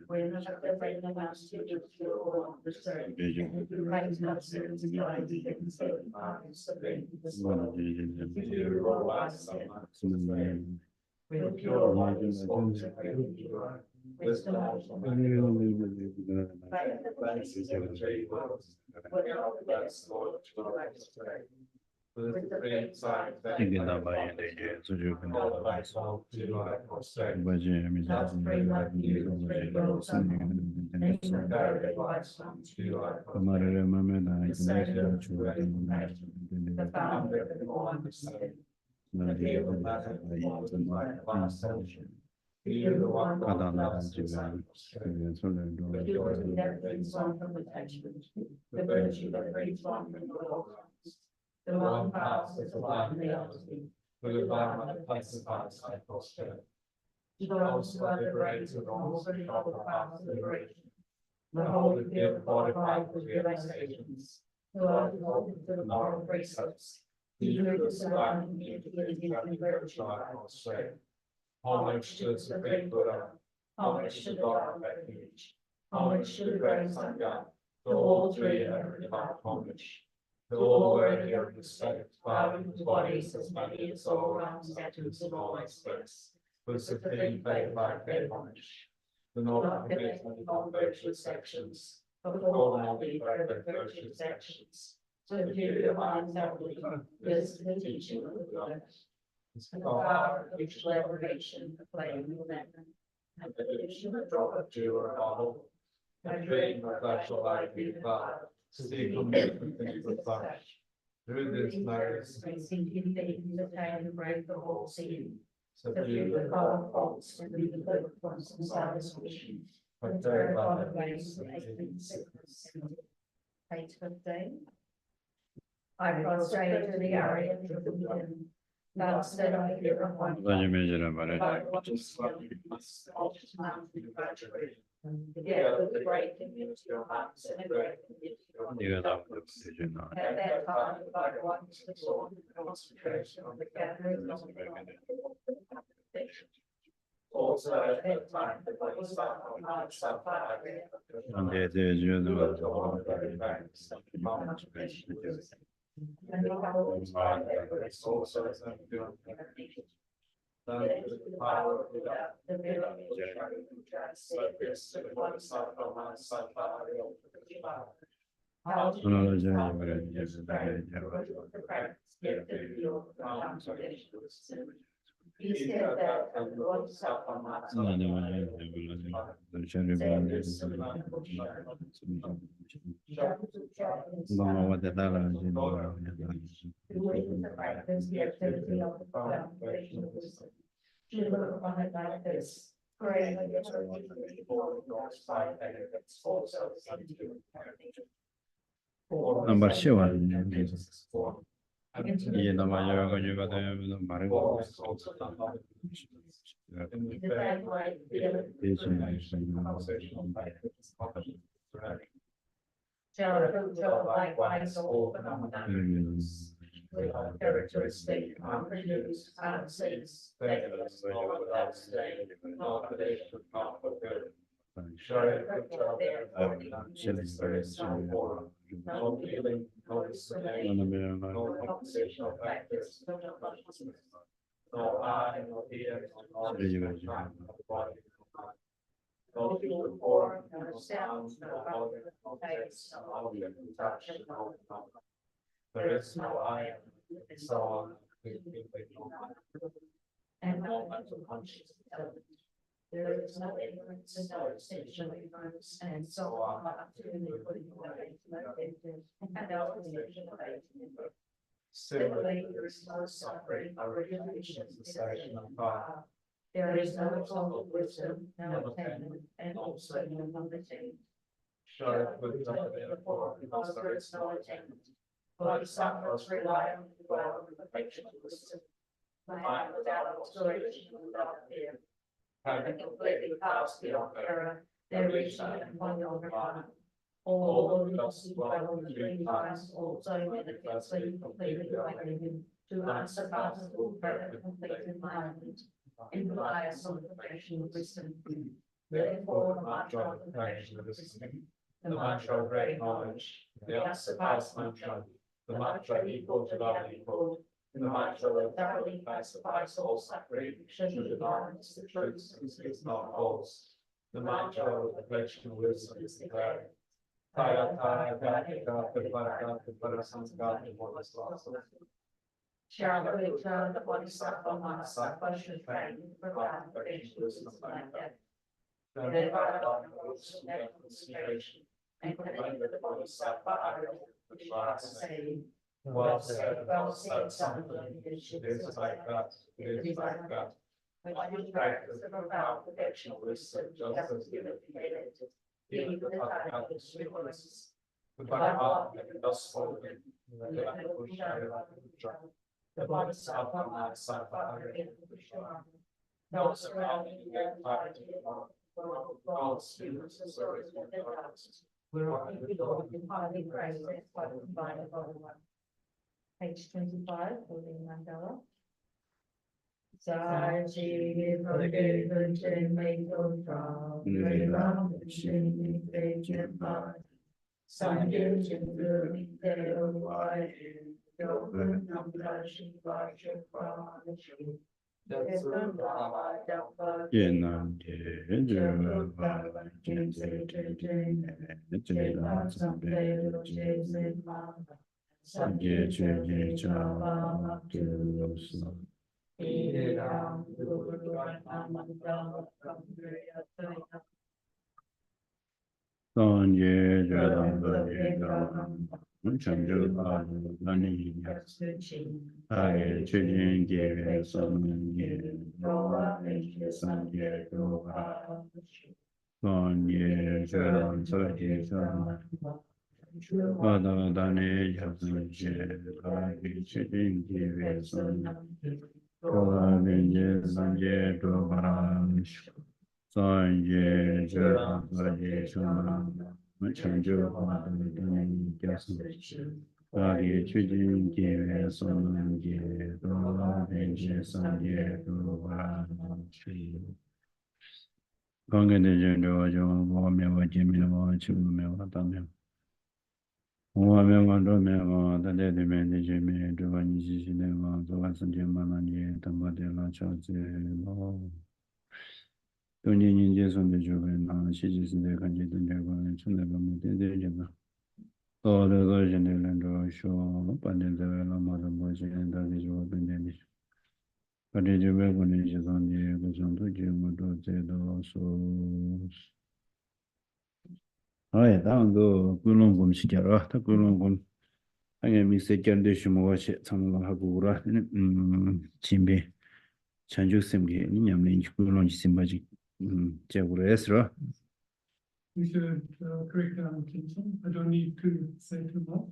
When the brain amounts to the certain, and the right not serves the idea and so with pure light and forms of wisdom, the virtue that brings one from the Lord. The one path is the light and the other, the divine that pacifies my posture. To those who are liberated from all the other paths of liberation, the whole field fortified with realizations, who are devoted to the moral precepts, the universe surrounding the infinity and virtue of strength. Homage to the Supreme Buddha, homage to the God of refuge, homage to the great Sangha, to all three are divine homage. To all worthy of respect, bowing to bodies as many as all realms, atoms, and all express, with supreme faith by faith homage. The non-commitment non-virtuous sections, of the formerly perfect virtuous actions, to the beauty of our assembly, is the teaching of the Buddha. The power of each liberation, the flame of heaven, and the vision of drop of dew or bottle, and dream of that shall light be applied. To see from things of flesh. Through this merits, sinking faith in the time to break the whole scene. So through the power of faults and leave the good from some satisfaction. But third on the ways of sickness and fate of day. I prostrate to the area of the wind. Thou said I hear of one. Together with the great community of hearts and a great community of at that time, God wants the Lord and concentration on the gathering of the also at that time, the Bodhisattva on Mount Sapphire, and the power is also as the power of the mirror how to he said that the Lord to look upon it like this, praying that Number 7. 이게 남아요. 가지고 되면 말은 characteristic unproduced absence that is not without staying, not condition, not for good. No feeling, no discrimination, no compositional factors, no eye, no ear, no knowledge, no body, no feel form, no sound, no odor, no taste, no audio, no touch, no. There is no I, so on, and no mental consciousness. There is no ignorance and no extinction of ignorance, and so on, and no extinction of ignorance. Similarly, there is no suffering or realization of cessation of power. There is no exalted wisdom, no attainment, and also no non-attainment. Show with before, because there is no attainment. Bodhisattvas rely on the well of perfection of wisdom, mind without alteration, without fear, having completely passed beyond error, their reason and one overcome. All the lost dwell on the 3 times, also manifestly completed by him, to unsurpassable, perfect, complete enlightenment, in the highest of perfection of wisdom. Therefore, the mantra of the creation of listening, the mantra of great knowledge, the unsurpassed mantra, the mantra equal to love equal, the mantra that thoroughly pacifies all sacrifices of ignorance, the truth is not false. The mantra of the reflection of wisdom is declared. Taya taya gati gati paragati parasamgati bodhisattva. Shalabhita, the bodhisattva manasatva should train for gratification wisdom like that. Then by concentration and connect with the bodhisattva which is saying, well said, something it is like that, it is like that. When you practice the profound perfection of wisdom, just as you have created, even the time of its realities. The Bhagavad and thus spoken, the bodhisattva manasatva no surrounding the entirety of all students and service of the artists. We're on the highly praised by the combined one. Page 25, holding mandala. Saji Bhagavad Gita Ram Shri Vijayapad Sanjay Chandra Deo Vai Yoga Namra Shiva Shukra Shri Yenam Jeva Jinse Jeva Sanje Cheje Chava Tulosa Sanje Jeva Chanju Nani Aye Chujin Gere Sanje Sanje Gora Sanje Jeva Saji Sama Vada Dane Yapsanje Aye Chujin Gere Sanje Gora Vinje Sanje Gora Sanje Jeva Saji Sama Chanju Dane Yapsanje Aye Chujin Gere Sanje Gora Vinje Sanje Gora Ganga de Jendo Wa Mewa Jimino Chumewa Tamil Wa Mewa Domewa Tade de Mende Jimmy Duvani Jineva Dovan Jimani Tamade La Chaze Lo Tony Ninjas de Joven, she is in the country to Japan, Chunabama de Java. All the version of Lando show up and the Lama Boys and the visual pandemic. But did you ever is on the Guzon to Jim so I don't go Gulongum Sikara, the Gulongum. I am Mr. Jandishum watch it, some of Hagura, Chimbe, Chanju Simgi, Niam Lynch, Gulong Simbaji, Jagura Esra. We should correct our intention. I don't need to say too much.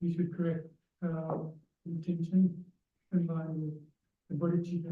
We should correct our intention in line with the body chief.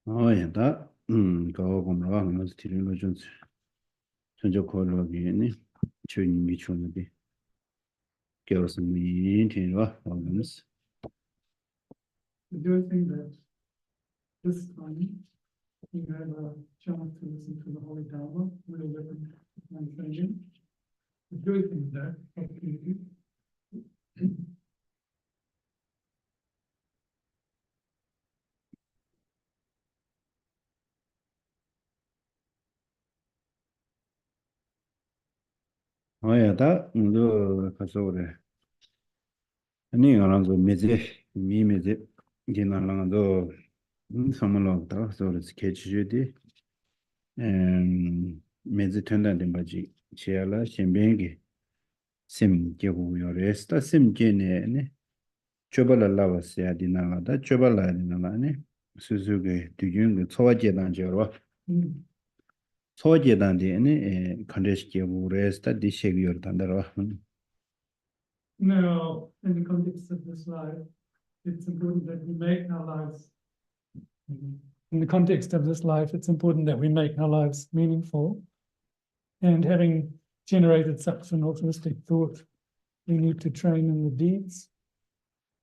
Oh, yeah, that. Go on, let's tell you, Jones. Sanjo Kolo again, chewing each one of the girls and me in organs. I do think that this time you have a chance to listen to the Holy Dharma with a different translation. I do think that opportunity. 다 너 가서 그래. 아니 알아서 미메제 지나랑도 선물로다 저 스케치주디 메제 텐다된 바지 지알라 신뱅게 심 개고 요레스타 심 게네네 초발라라와스야 디나가다 초발라디나라네 수수게 뒤균 초와제단저와 Mm. 초와제단디네 컨데스케 부레스타 디셰기요르단다라 Now, in the context of this life, it's important that we make our lives. In the context of this life, it's important that we make our lives meaningful. And having generated such an altruistic thought, we need to train in the deeds.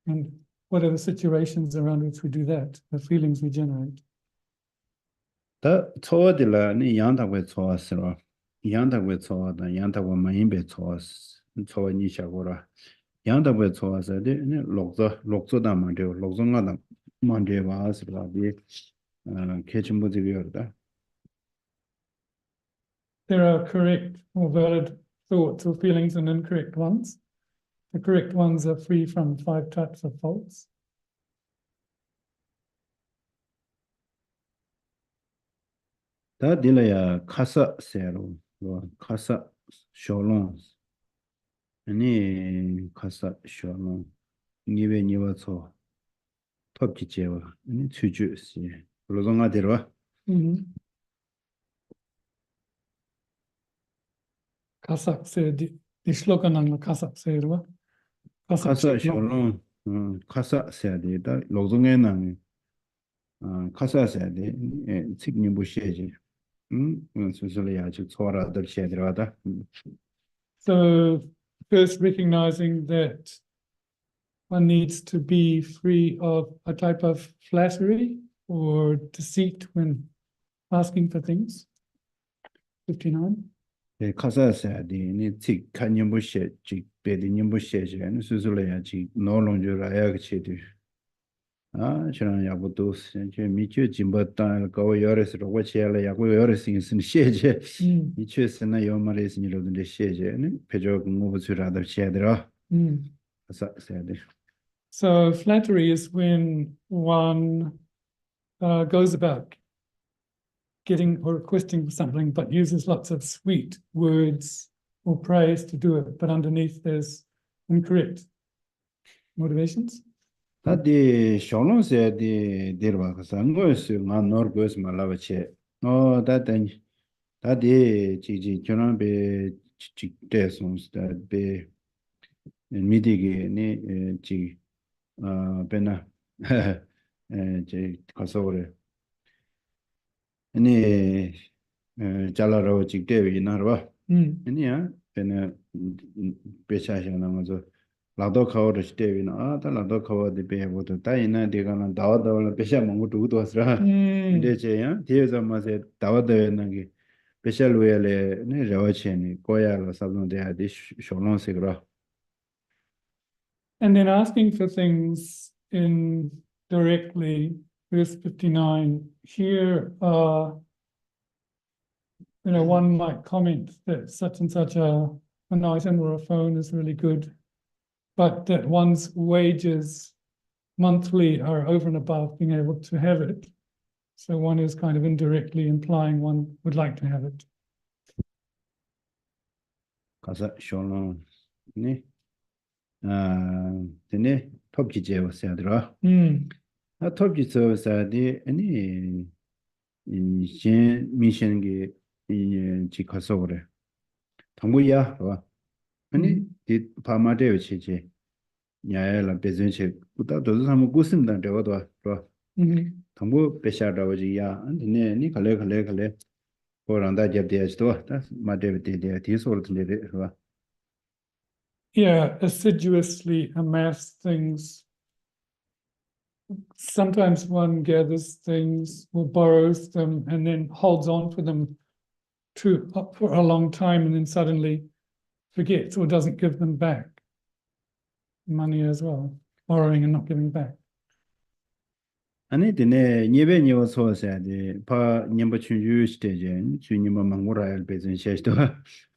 And what are the situations around which we do that, the feelings we generate? 다 초어들라니 양다고 초어스로 양다고 초어다 양다고 마인베 초어스 초어니 샤고라 양다고 초어서데 록조다 만데 록종가다 만데 와스라비 개침부지비어다 There are correct or valid thoughts or feelings and incorrect ones. The correct ones are free from 5 types of faults. 다 딜라야 카사 세로 카사 쇼롱 아니 카사 쇼롱 니베 니와초 톱기제와 아니 추주시 로종가 데르와 Kasak se di shlokanang kasak se rwa. 카사 쇼롱 카사 세야데다 로종에 난 카사 세야데 책임부 시에지 수술이야 저 초라들 시에들어다 So first recognizing that one needs to be free of a type of flattery or deceit when asking for things. 59. 카사 세야데 니 책 칸님부 시에지 베디님부 시에지 수술이야 지 노롱주라야 그치디 저는 야부도 이제 미쳐 짐바탄 거 여러스로 와치야라 야고 여러스인 시에제 미쳐스나 요마레스니로든데 시에제는 배적 공부수라도 시에들어 사야돼 So flattery is when one goes about getting or requesting for something, but uses lots of sweet words or praise to do it, but underneath there's incorrect motivations. 다디 쇼롱세디 데르와 가상고스 만노르고스 말라바체 다디 지지 교남베 직대송스다베 미디게니 지 베나 제 가서오래 아니 잘라로 직대위 나르와 아니야 베나 베샤샤나마저 라도 카오르 스테비나 라도 카오데 베보도 다이나 데가나 다와다올라 베샤 몽고도 우도스라 인데제야 디에서 마세 다와데나게 베샬로엘레 네 저와체니 고야로 사본데 아디 쇼롱세그라 And then asking for things in directly, verse 59, here, one might comment that such and such an item or a phone is really good, but that one's wages monthly are over and above being able to have it. So one is kind of indirectly implying one would like to have it. 가서 쇼롱 네 되네 톱기 제어서야더라 톱기 제어서야디 아니 이 미션게 이 지가서 그래 당부야 봐 아니 디 파마데요 치지 야야라 베전체 부다도 사람 고슴다 되어도 봐 당부 베샤다오지야 아니 니 갈래 보란다 잡대야지도 다 마데베데데 디소르든데 봐 Yeah, assiduously amass things. Sometimes one gathers things or borrows them and then holds on to them for a long time and then suddenly forgets or doesn't give them back. Money as well, borrowing and not giving back. 아니 드네 예배니오 소사데 파 님버 춘주 시대제 주님은 망고라엘 베전 셰스도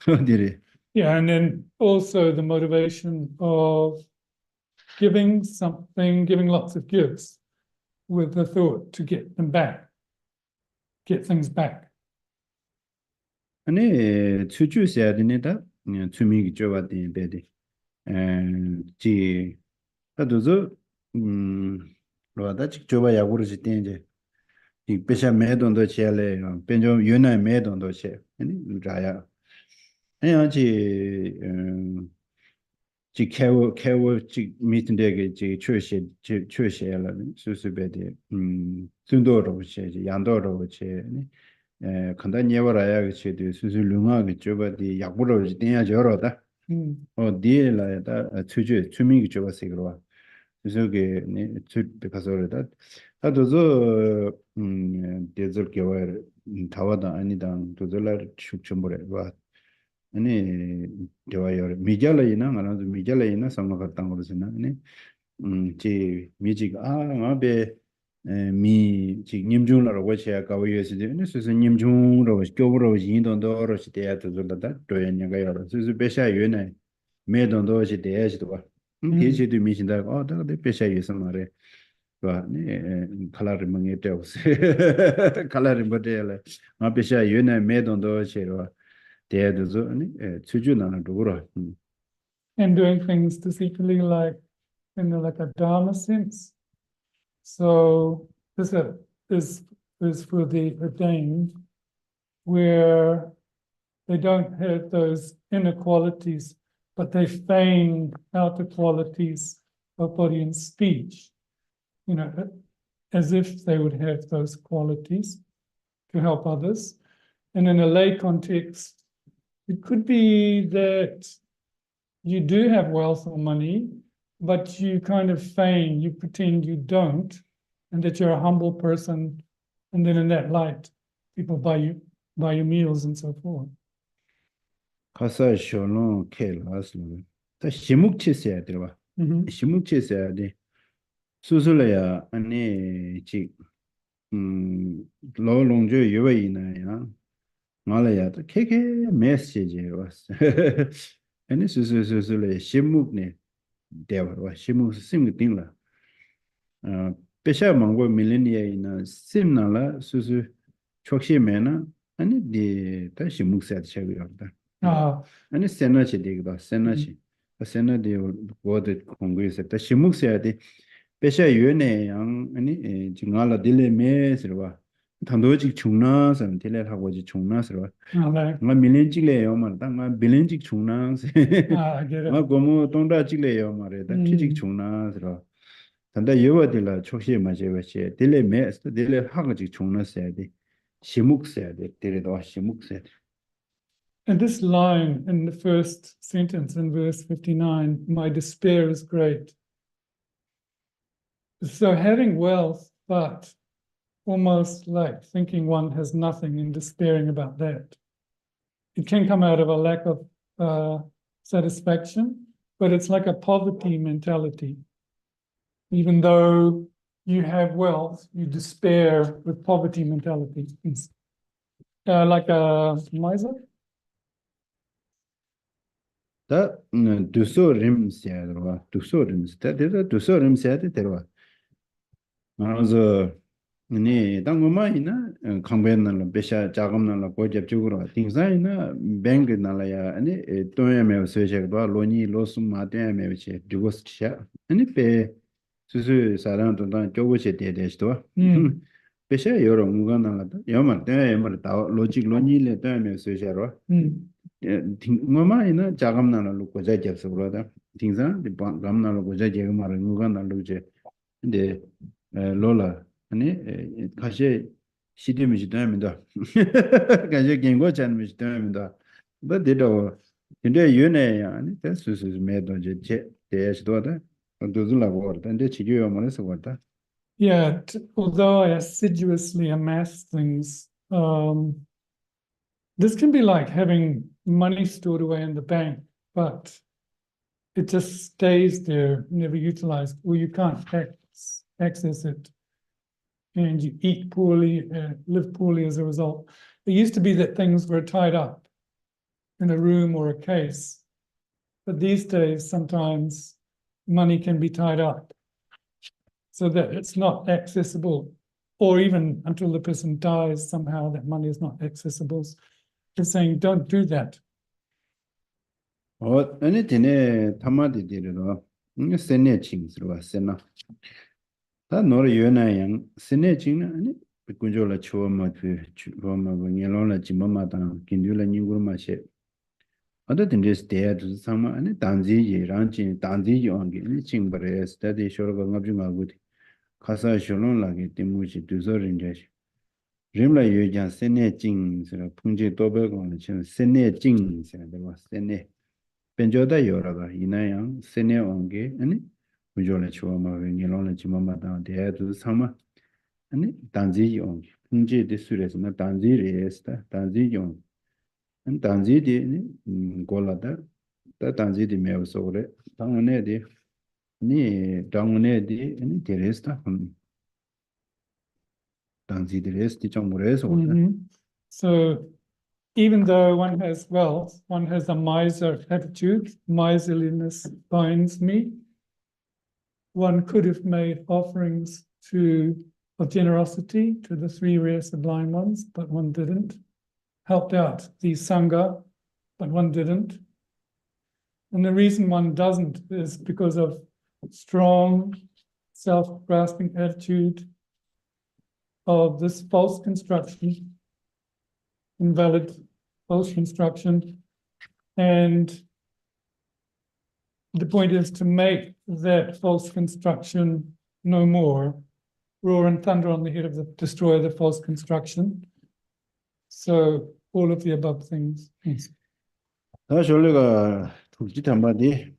어디리 Yeah, and then also the motivation of giving something, giving lots of gifts with the thought to get them back, get things back. 아니 추주셔야 되니다. 주민이 줘봐 되는데. 지 다도서 로다 직 줘봐 야구르지 되는데. 이 배샤 매돈도 쳐래. 변좀 유나 매돈도 쳐. 아니 라야. 아니지 지 캐워 지 미팅되게 지 최셔라. 수수배데 순도로 쳐. 양도로 쳐. 간다 녀버라야 그치도 수술lum하게 줘봐디 약보로 돼야 저러다. 디에라다 추민이 줘봤어요. 그래서 네 가서다. 다도서 대절 개월 다와다 아니다. 도절라 축첨보래 봐. 아니 대화요. 미잘이나 말아도 미잘이나 상관없다는 거잖아. 제 미지가 아베 미 지금 님중으로 watch야 가위에서도 그래서 님중으로 교부로 인도도 시대야도 돌다 도연이가 여러 그래서 배샤 유네 매don도 시대야지도 봐 계시도 미신다 내가 배샤 유서 말해 봐네 칼라를 먹게 되었어 칼라를 버려라 아 배샤 유네 매don도 시로 대야도 아니 추주나는 도로 And doing things deceitfully, like in like a dharma sense. So this is for the ordained, where they don't have those inner qualities, but they feign outer qualities of body and speech, as if they would have those qualities to help others. And in a lay context, it could be that you do have wealth or money, but you kind of feign, you pretend you don't, and that you're a humble person. And then in that light, people buy you meals and so forth. 가서 쇼노 케라스로 다 시묵치세야 돼 봐. 시묵치세야 돼. 수술해야 아니 지 로롱저 유웨이나야. 말이야. 케케 메시지 왔어. 아니 수술에 시묵네. 대화와 시묵 심팅라. 배샤 망고 밀레니아이나 심나라 수수 촉시메나 아니 디 시묵세야 되거든. 아니 세나치 되거든. 세나치. 세나디 워드 공부에서 다 시묵세야 돼. 배샤 유네 양 아니 지금알라 딜레메스로 단도직 중나선 딜레하고지 중나스로 나 밀렌직래요 말다 나 빌렌직 중나스 나 고모 동다직래요 말에다 피직 중나스로 단다 여와딜라 촉시 마제베시 딜레메스 딜레하고지 중나스야 돼 시묵세야 돼 딜레도 시묵세야 돼. And this line in the first sentence in verse 59, my despair is great. So having wealth, but almost like thinking one has nothing and despairing about that. It can come out of a lack of satisfaction, but it's like a poverty mentality. Even though you have wealth, you despair with poverty mentality. It's like a miser. 다 두소림스야 들어와 두소림스 대대 두소림스야 들어와 그래서 네 당고마이나 강변나라 배샤 자금나라 고접적으로 딩사이나 뱅크나라야 아니 돈에메 세셔도 로니 로스마 데메치 디고스티샤 아니 베 수수 사람도 조고시 대대시도 배샤 여러 무관나라다 여만 데메 다 로직 로니레 데메 세셔로 딩고마이나 자금나라 고접적서 그러다 딩사 감나라 고접적 말은 무관나라제 근데 로라 아니 가시 시대미지 되면다 가시 gengo 찬미지 되면다 근데도 근데 윤에 아니 됐수수 매도 제 대해서도다 도줄라고 그러는데 지교요 말해서 그렇다. Yeah, although I assiduously amass things, this can be like having money stored away in the bank, but it just stays there, never utilized, or you can't access it. And you eat poorly, live poorly as a result. It used to be that things were tied up in a room or a case. But these days, sometimes money can be tied up so that it's not accessible, or even until the person dies, somehow that money is not accessible. They're saying, don't do that. 아니 되네 타마디 되려 세네 칭스로 세나 다 노르 요나양 세네 칭나 아니 비군조라 추어마 그 주로마 니로라 지마마다 긴줄라 닝구마셰 어디 된데스 대야도 상마 아니 단지지 랑진 단지지 온게 칭버레 스타디 쇼르가 ngabjungaguti khasa shulonlagi timuchi dusorinja rimla yojan sene jing sera phungje tobe gong chen sene jing sera de sene penjoda yoraga inayang sene onge ani bujole choma nilon chima da de du sama ani danji onge phungje de sures na danji resta danji yong an danji de ni golada da danji de mew sore tangone de ni tangone de ani de resta danji de resta chomure so So even though one has wealth, one has a miser attitude, miserliness binds me. One could have made offerings of generosity to the three rare sublime ones, but one didn't. Helped out the Sangha, but one didn't. And the reason one doesn't is because of strong self-grasping attitude of this false construction, invalid false construction. And the point is to make that false construction no more. Roar and thunder on the head of destroy the false construction. So all of the above things. Yes. 다쇼르가 tuk지탐바디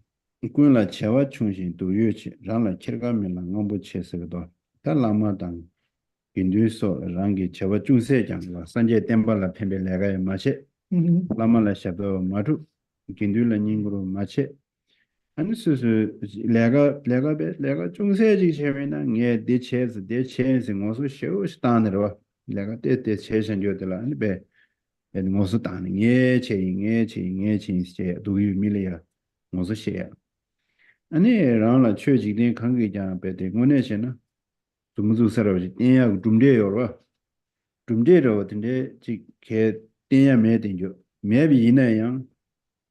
kunla chewa chungshin duyochi rangla kirgamila ngombo chesedo 달라마당 인두소 랑기 chewa chungse jangwa sanje tembala pembe lega mache lamala shado maru kindula ningro mache ansusu lega chungse ji chemena nge de chese ngosu sheu stanero lega de chesen jodela ni be ngosu tan nge che duyu milia ngosu she ani rangla chöji de kangi ja be de ngone chena dumzu sarabji ya dumde yorwa dumde ro de ji ke tinya me de jo me bi ina yang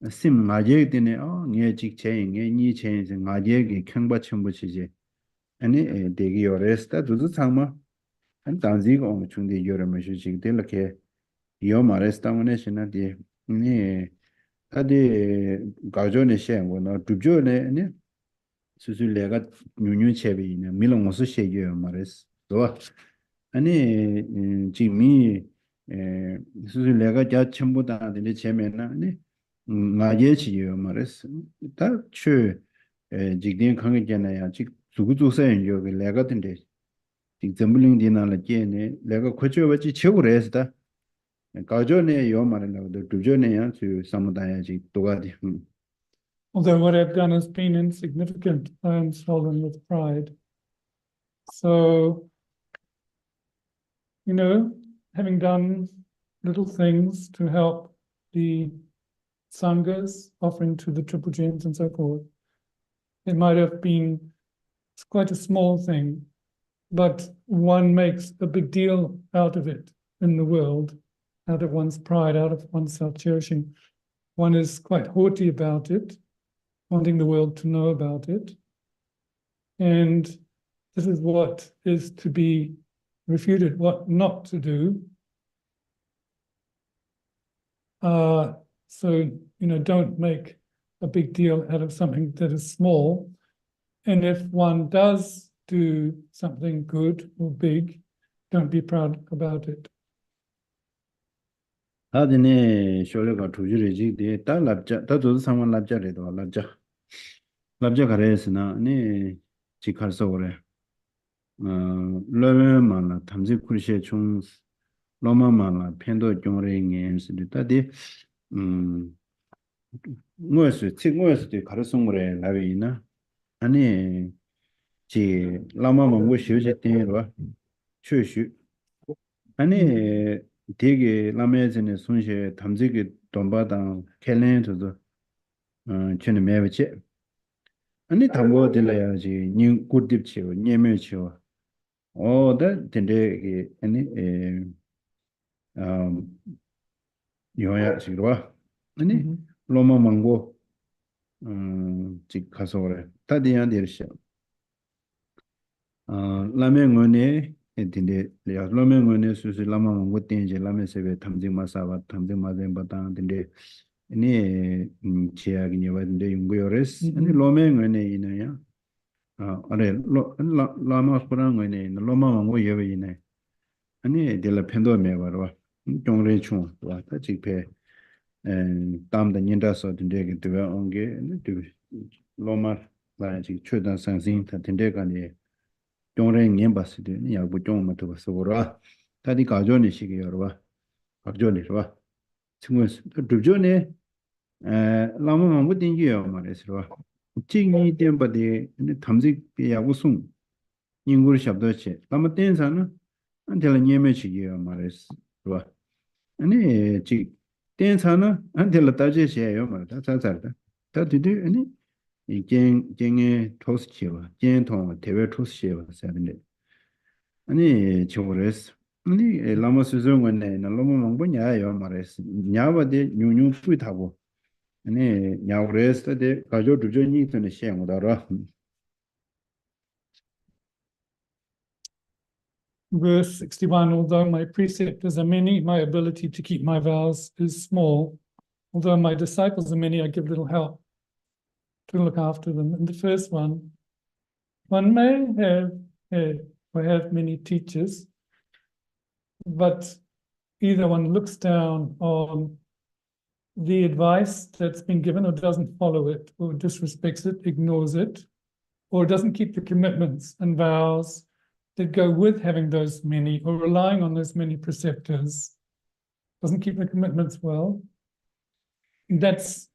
sim ngaje de ne nge ji che nge ni che ngaje ge kyangba chembo chi ani de gi yoresta duzu changma an danzi go chungde yorma shi ji de la ke yo maresta ngone chena de ni ade gajo ne she ngo no dubjo ne ni 수술래가 뉴뉴체비네 밀롱어스 셰게요 말레스 또 아니 지미 수술래가 자 전부다 되는 제면나 아니 나예지요 말레스 다추 직된 관계잖아요 직 주구조사연 여기 내가 된데 직 점블링 디나라 제네 내가 고쳐버지 최고래스다 가전에 요 말을 두전에야 주 사무다야지 도가디 Although what I've done has been insignificant, I am swollen with pride. So, having done little things to help the sanghas, offering to the triple gems and so forth, it might have been quite a small thing, but one makes a big deal out of it in the world, out of one's pride, out of one's self-cherishing. One is quite haughty about it, wanting the world to know about it. And this is what is to be refuted, what not to do. So, don't make a big deal out of something that is small. And if one does do something good or big, don't be proud about it. 아드네 쇼레가 두주리지 다 랍자 다도 상관 랍자래도 랍자 가래스나 네 지칼서 그래 러면만 탐지 쿠리셰 총 로마만 펜도 종레잉엔스 다디 뭐스 친구에서도 가르송 그래 라비나 아니 지 라마만 뭐 쉬어지 때로 쉬쉬 아니 되게 라메즈네 손셰 탐지기 돈바당 켈렌도도 chen mewe che. Ani thambo dilaya ji nying kudip chiyo, nyeme chiyo. Da tende ki ani yoya chigirwa. Ani loma mango chik kaso gore. Ta diyan dirisha. Lame ngone tende liya lame ngone susi lama mango tenje lame sebe thamjing masawa, thamjing mazen batang tende ini chiya gini wadinde yungu yores. Ani lome ngone ina ya. Are lama kurang ngone ina loma mango yewe ina. Ani dila pendo me warwa. Jongre chung wa ta chikpe tamda nyinda so tende ki tuwa onge loma la chik chodan sangsin ta tende ka ni jongre ngenpa si de ni yakbu jong ma tuwa so warwa. Ta di gajo ni shiki yorwa. Gajo ni rwa. Chungwa dhubjo ni lama mango tenji yaw ma resi rwa. Chikni tenpa de tamzik yagu sung nyingur shabdo che. Lama tensa na antela nyeme chigi yaw ma resi rwa. Ani chik tensa na antela taje she yaw ma resi. Ta tsarda. Ta tudu ani jenge tos chewa. Jeng tonga tewe tos chewa sabinde. Ani chogo resi. Ani lama suzo ngwane na lama mango nya yaw ma resi. Nyawa de nyung pui tabo. Ani nyawa resi de gajo dhubjo nying tuni she ngodara. Verse 61, although my preceptors are many, my ability to keep my vows is small. Although my disciples are many, I give little help to look after them. And the first one may have had or have many teachers, but either one looks down on the advice that's been given or doesn't follow it, or disrespects it, ignores it, or doesn't keep the commitments and vows that go with having those many or relying on those many preceptors, doesn't keep the commitments well. That's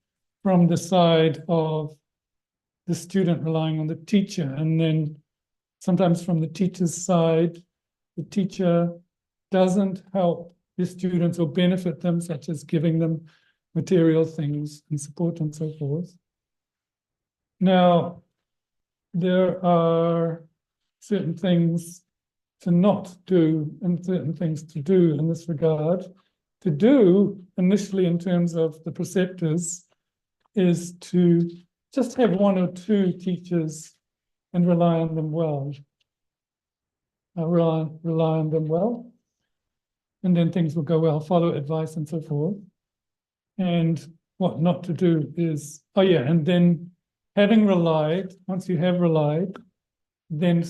from the side of the student relying on the teacher. And then sometimes from the teacher's side, the teacher doesn't help the students or benefit them, such as giving them material things and support and so forth. Now, there are certain things to not do and certain things to do in this regard. To do, initially in terms of the preceptors, is to just have one or two teachers and rely on them well. Rely on them well, and then things will go well, follow advice and so forth. And what not to do is, and then having relied, once you have relied, then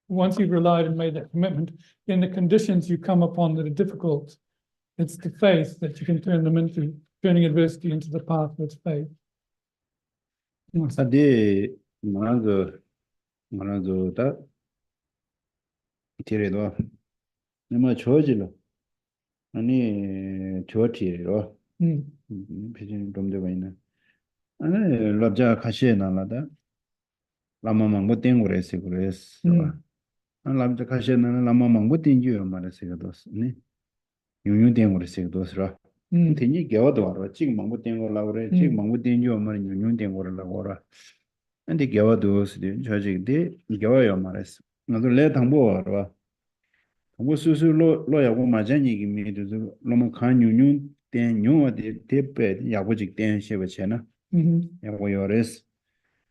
once you've relied and made that commitment, then the conditions you come upon that are difficult, it's the faith that you can turn them into, turning adversity into the path with faith. Ade manazo ta tiredo nema chojilo ani chotiro pijin domde baina ani labja khashe nalada lama mango tengure sigures an labja khashe nana lama mango tengyo mara sigados ni yunyu tengure sigdos ra teni gyawado waro chig mango tengo lagore chig mango tengyo mara yunyu tengure lagora andi gyawado sidi chojig de gyawayo mara sig ngado le thangbo waro thangbo susu lo yago majani gi mi du loma khan yunyu ten nyo de tepe yago jig ten sheba chena yago yores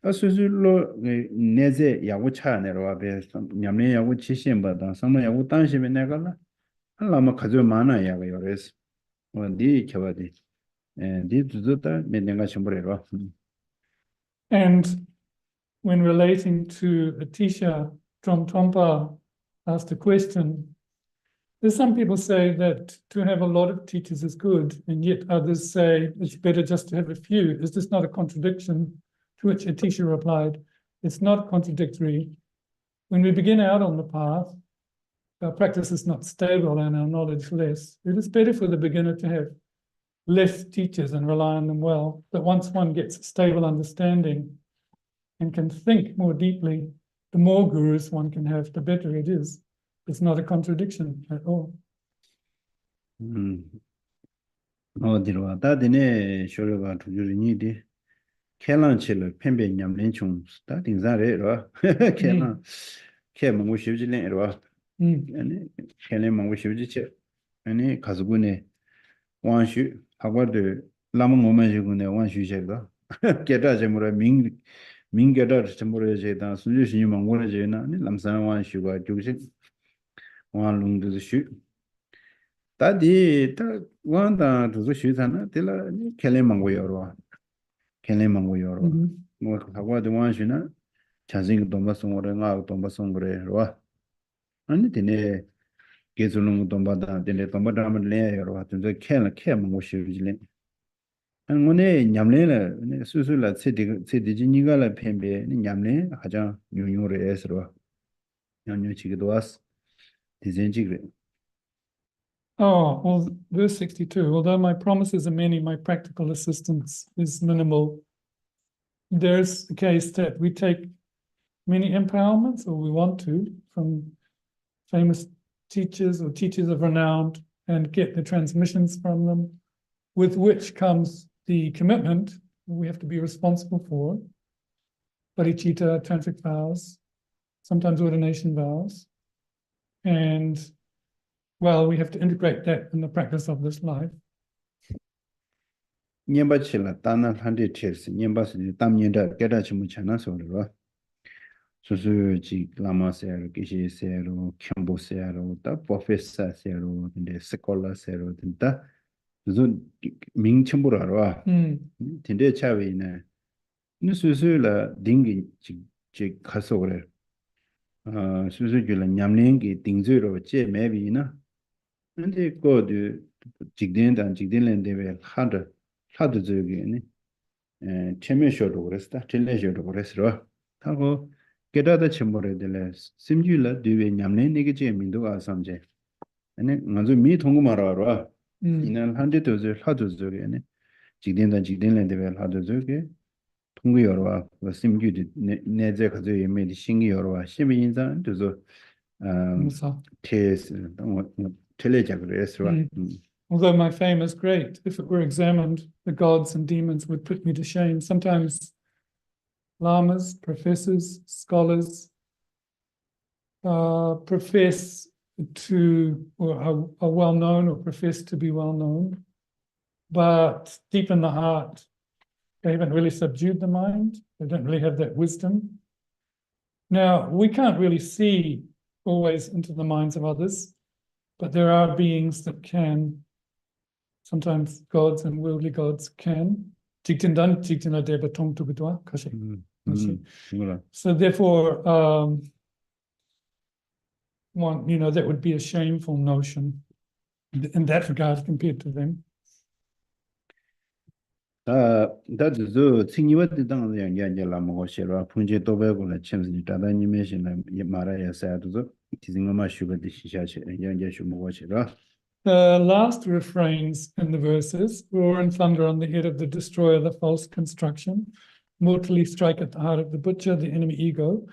susu lo neze yago cha nero be nyamne yago chishen bada sama yago tanshebe negala lama kazo mana yago yores di chawadi di tuzuta menenga chimbrero. And when relating to Atisha, Trompa asked a question. There's some people say that to have a lot of teachers is good, and yet others say it's better just to have a few. Is this not a contradiction? To which Atisha replied, it's not contradictory. When we begin out on the path, our practice is not stable and our knowledge less. It is better for the beginner to have less teachers and rely on them well. But once one gets stable understanding and can think more deeply, the more gurus one can have, the better it is. It's not a contradiction at all. 어디로 다디네 쇼르가 두주리니디 켈란치를 펜베 냠렌충 스타 딩자레로 켈란 켈 먹고 싶지래로 아니 켈레 먹고 싶지체 아니 가수군에 원슈 하고도 라면 오면지군에 원슈제가 게다제므로 민게다 제므로 제다 수주신이 먹고는 제나 아니 남산 원슈가 죽신 원룽드슈 다디 다 원다 두수 쉬잖아 들라 켈레 먹고 여러 켈레 먹고 여러 뭐 하고도 원슈나 자신 동바송으로 나 동바송 그래로 아니 되네 계속은 동바다 되네 동바다면 레여로 하던데 켈 먹고 싶지래 안 오늘 냠래는 수수라 세디지니가라 펜베 냠래 하자 뉴뉴로 해서로 뉴뉴치기도 왔어 디자인지그래 Oh, well, verse 62, although my promises are many, my practical assistance is minimal. There's a case that we take many empowerments, or we want to, from famous teachers or teachers of renown and get the transmissions from them, with which comes the commitment we have to be responsible for, bodhicitta, tantric vows, sometimes ordination vows, and well, we have to integrate that in the practice of this life. 냠바칠라 따나 한데 체스 냠바스 담년다 깨다치 무차나 소르와 수수지 라마세로 기시세로 캠보세로 다 프로페서세로 근데 스콜라세로 된다 저 명칭부라와 근데 차위네 수수라 딩기 지 가서 그래 수수줄라 냠랭기 딩즈로 제 매비나 근데 거도 직된랜데베 하드 저기네 체메쇼도 그랬다 텔레쇼도 그랬어 하고 게다다 첨보래들 심줄라 뒤에 냠랭이게 제 민도가 삼제 아니 먼저 미 통고 말아라 이날 한데도 하드 저기네 직된랜데베 하드 저기 통고 여러와 심줄이 내제 가져 예매디 신기 여러와 심의 인상 그래서 테스 Although my fame is great, if it were examined, the gods and demons would put me to shame. Sometimes lamas, professors, scholars profess to, or are well known or profess to be well known, but deep in the heart, they haven't really subdued the mind. They don't really have that wisdom. Now, we can't really see always into the minds of others, but there are beings that can, sometimes gods and worldly gods can. So therefore, that would be a shameful notion in that regard compared to them. That is the thing you would done the Yangela Moshera, Punje Tobago, Champion, Tadani Mission, Maraya said, teasing my sugar dishes, and Yangashu Moshera. The last refrains in the verses, roar and thunder on the head of the destroyer, the false construction, mortally strike at the heart of the butcher, the enemy ego.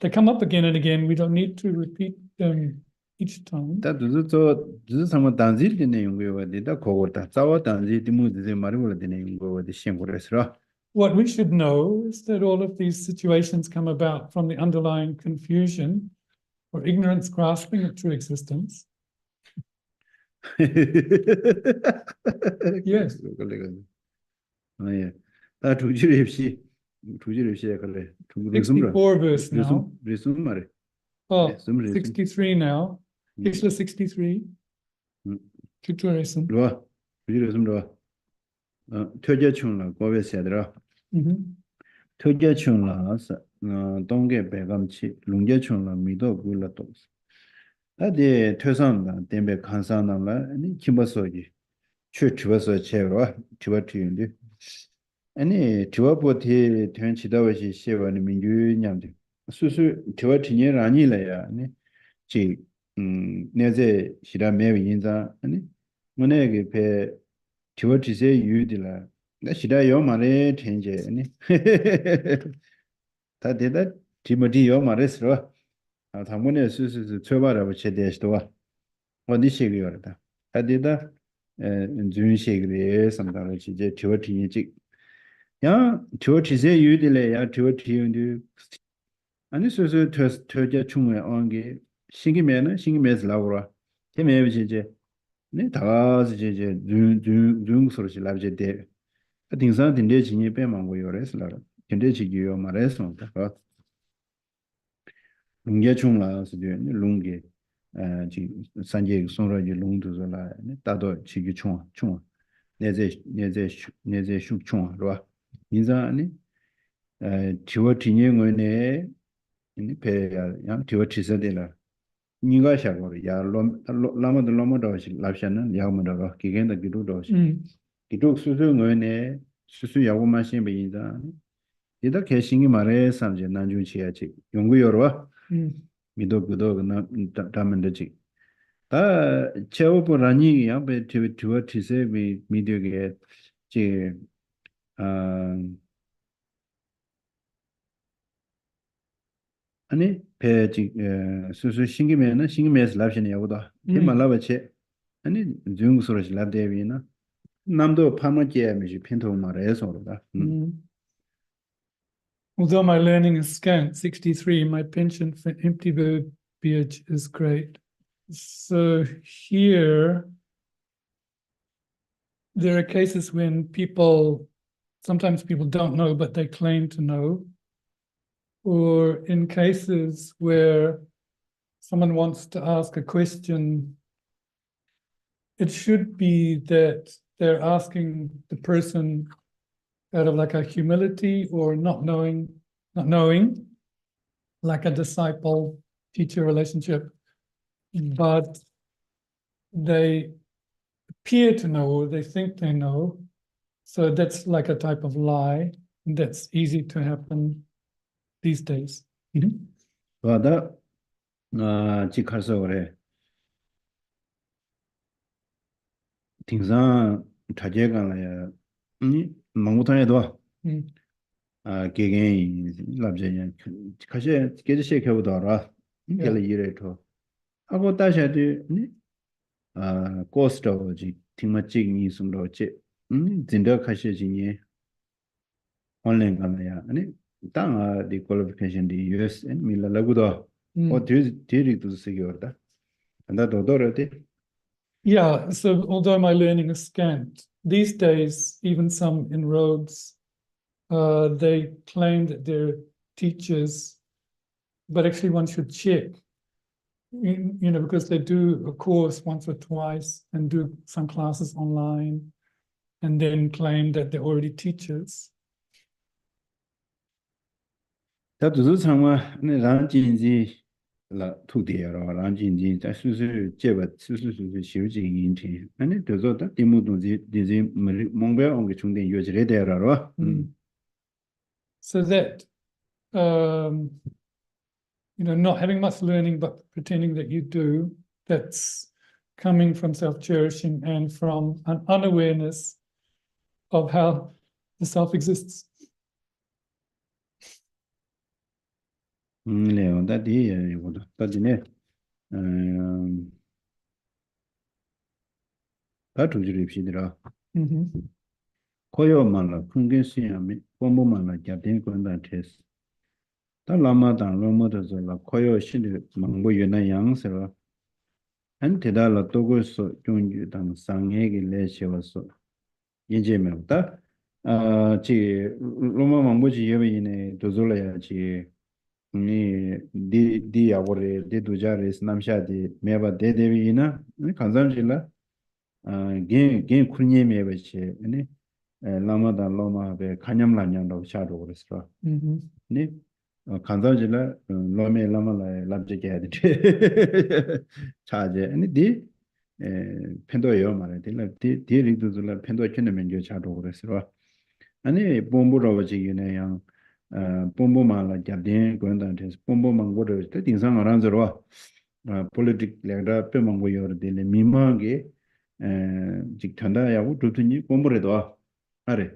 They come up again and again. We don't need to repeat them each time. That is some Danzil in the Yungo, the Kogota, Zawa Danzi, the mood is a Marula in the Yungo, the Shimburesra. What we should know is that all of these situations come about from the underlying confusion or ignorance grasping at true existence. Yes. Oh, yeah. That 64 verse now. Oh, 63 now. Isla 63. Tutorism. Töjachungla gobe sedra. Töjachungla dongge begamchi lungjachungla mido gula tos. Ade tösanda dembe kansanamla ni kimbasoji. Chübaso chevra chübatiyundi. Ani chübapoti tönchidawashi shevani minju nyamdi. Susu chübatinye ranila ya ni chi neze shira mewi yinza ani munege pe chübatise yudila. Na shira yomare tenje ani. Ta deda timoti yomare sro. 당분에 수수 처바라고 제대시도와 어디 시기요다 어디다 준시기에 상담을 이제 저티니지 야 저티세 유딜에 야 저티인데 아니 수수 저저 충에 온게 신기면서 라고라 때문에 이제 네 다가서 이제 준소리 라브제 돼 등산 등대 진이 빼만 거 요래서라 근데 지기요 말해서 롱게 충라 수제 롱게 지 산제 송로지 롱도서라 다도 지기 충 내제 슈충 로아 인자니 지워 진행원에 이 배야 양 지워 지서되라 니가 샤고리 야 라마도 라마도시 랍샤는 야마도 기겐다 기도도시 기도 수수원에 수수 야고만 신베인자 이다 개신이 말해 삼제 난주치야지 연구여로 미도 그도 나 담는다지 다 제오보라니 야베 티버 티세 미디어게 제 아니 배지 수수 신기면에서 랍신 야고다 이말라바체 아니 중소로지 랍데비나 남도 파마제 미지 핀토 말해서로다 Although my learning is scant, 63, my penchant for empty verbiage is great. So here, there are cases when sometimes people don't know, but they claim to know. Or in cases where someone wants to ask a question, it should be that they're asking the person out of like a humility or not knowing, like a disciple-teacher relationship, but they appear to know or they think they know. So that's like a type of lie, and that's easy to happen these days. 와다 지카서 그래 등산 타제간라야 망고탄에도 개개인 랍제냐 가시 계제시 개보다라 이게 이래도 하고 다시도 코스트지 팀마직니 숨로지 진짜 가시지니 온라인 간라야 아니 땅아 디 퀄리피케이션 디 US 앤 밀라 라구도 데리도 세겨다 안다 도도르데 Yeah, so although my learning is scant, these days, even some inroads, they claim that they're teachers, but actually one should check, because they do a course once or twice and do some classes online and then claim that they're already teachers. 다도 상마 란진지 라 투디야로 란진지 다 수수 제바 수수 시우지 인티 아니 더저다 디모도지 디지 몽베 온게 중된 요지레 대라로 So that not having much learning but pretending that you do, that's coming from self-cherishing and from an unawareness of how the self exists. 네요 다디 이거도 다디네 다투지리 피드라 코요만라 풍겐시야미 봄봄만라 잡된 건다 테스 달라마단 로모도절라 코요 신의 망고 유나 양서로 안테달라 도고서 종주당 상해기 레셔서 인제면다 지 로마 망고지 예베이네 도졸라야지 니 디야고레 디두자레스 남샤디 메바 데데비나 간잠질라 게 쿨니메베치 네 라마다 로마베 칸냠라냐로 샤도 그랬어 네 간잠질라 로메 라마라 랍제게야데 차제 아니 디 펜도요 말에 디 리두줄라 펜도 켄네면게 샤도 그랬어 아니 봄부로버지기네 양 봄봄만라 잡된 권단테 봄봄만고를 뜻인상 알아서로 politic 레다 빼망고요데 미망게 직탄다야고 두든지 봄부레도 아래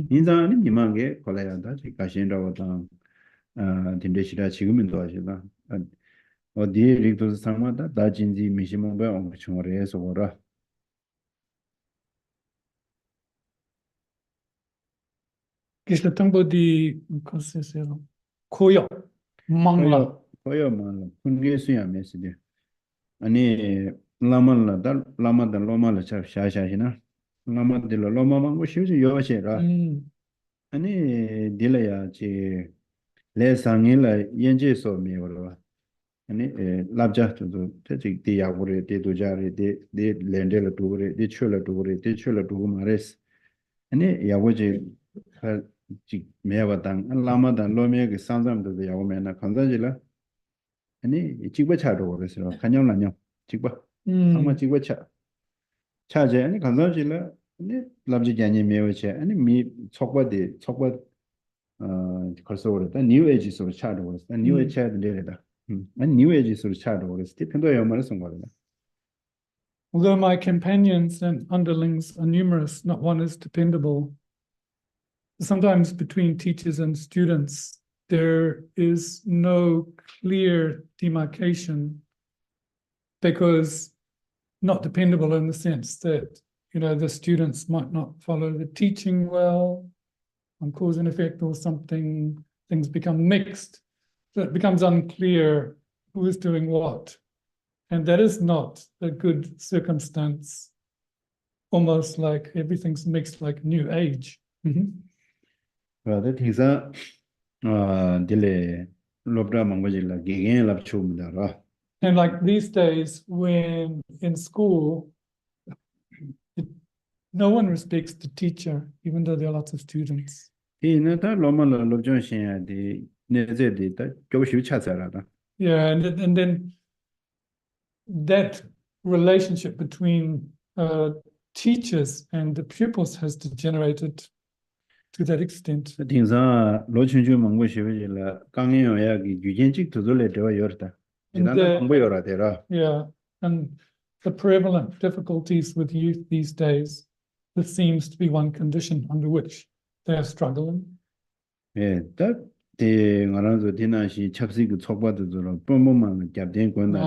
인자니 미망게 콜라야다 가신다고다 딘데시라 지금은 도와주다 어디 리도 상마다 다진지 미시몽배 엄청 해서 오라. Kisha tangbo di konsesero. Koyo. Mangla. 거여만 군계수야 메시지. 아니 라만라다 라마다 로마라 차 샤샤시나. 라마딜로 로마망고 쉬우지 요시라. 아니 딜라야 지 레상일라 연제소 미고라. 아니 랍자도 대직 디야고레 디도자레 디 렌델 도레 디 출라 도레 디 출라 도고 마레스 아니 야고지 지 메와당 라마단 로메게 상담도 야고메나 간자질라 아니 지버차도 그래서 간영란요 지버 아마 지버차 차제 아니 간자질라 아니 랍지 잔이 메워체 아니 미 촉바디 촉바 벌써 그랬다 뉴 에이지스로 차도 그랬다 뉴 에이지 차도 내려다 아니 뉴 에이지스로 차도 그랬어 편도 영어를 쓴 거다. Although my companions and underlings are numerous, not one is dependable. Sometimes between teachers and students, there is no clear demarcation because not dependable in the sense that, you know, the students might not follow the teaching well, on cause and effect or something, things become mixed. So it becomes unclear who is doing what. And that is not a good circumstance, almost like everything's mixed like new age. 그래서 뒤에서 딜레 롭라 망고질라 기겐 랍초문다라. And like these days, when in school, no one respects the teacher, even though there are lots of students. 이나다 로마라 롭존신야디 네제디다 교실 찾아라다. Yeah, and then that relationship between teachers and the pupils has degenerated to that extent. 뒤에서 로춘주 망고시베질라 강연야기 유진직 도돌레 되어 열다. 지난다 망고여라 되라. Yeah, and the prevalent difficulties with youth these days, this seems to be one condition under which they are struggling. 예, 딱 대가라도 디나시 찹시그 촉바도로 뻔뻔만 겹된 건다.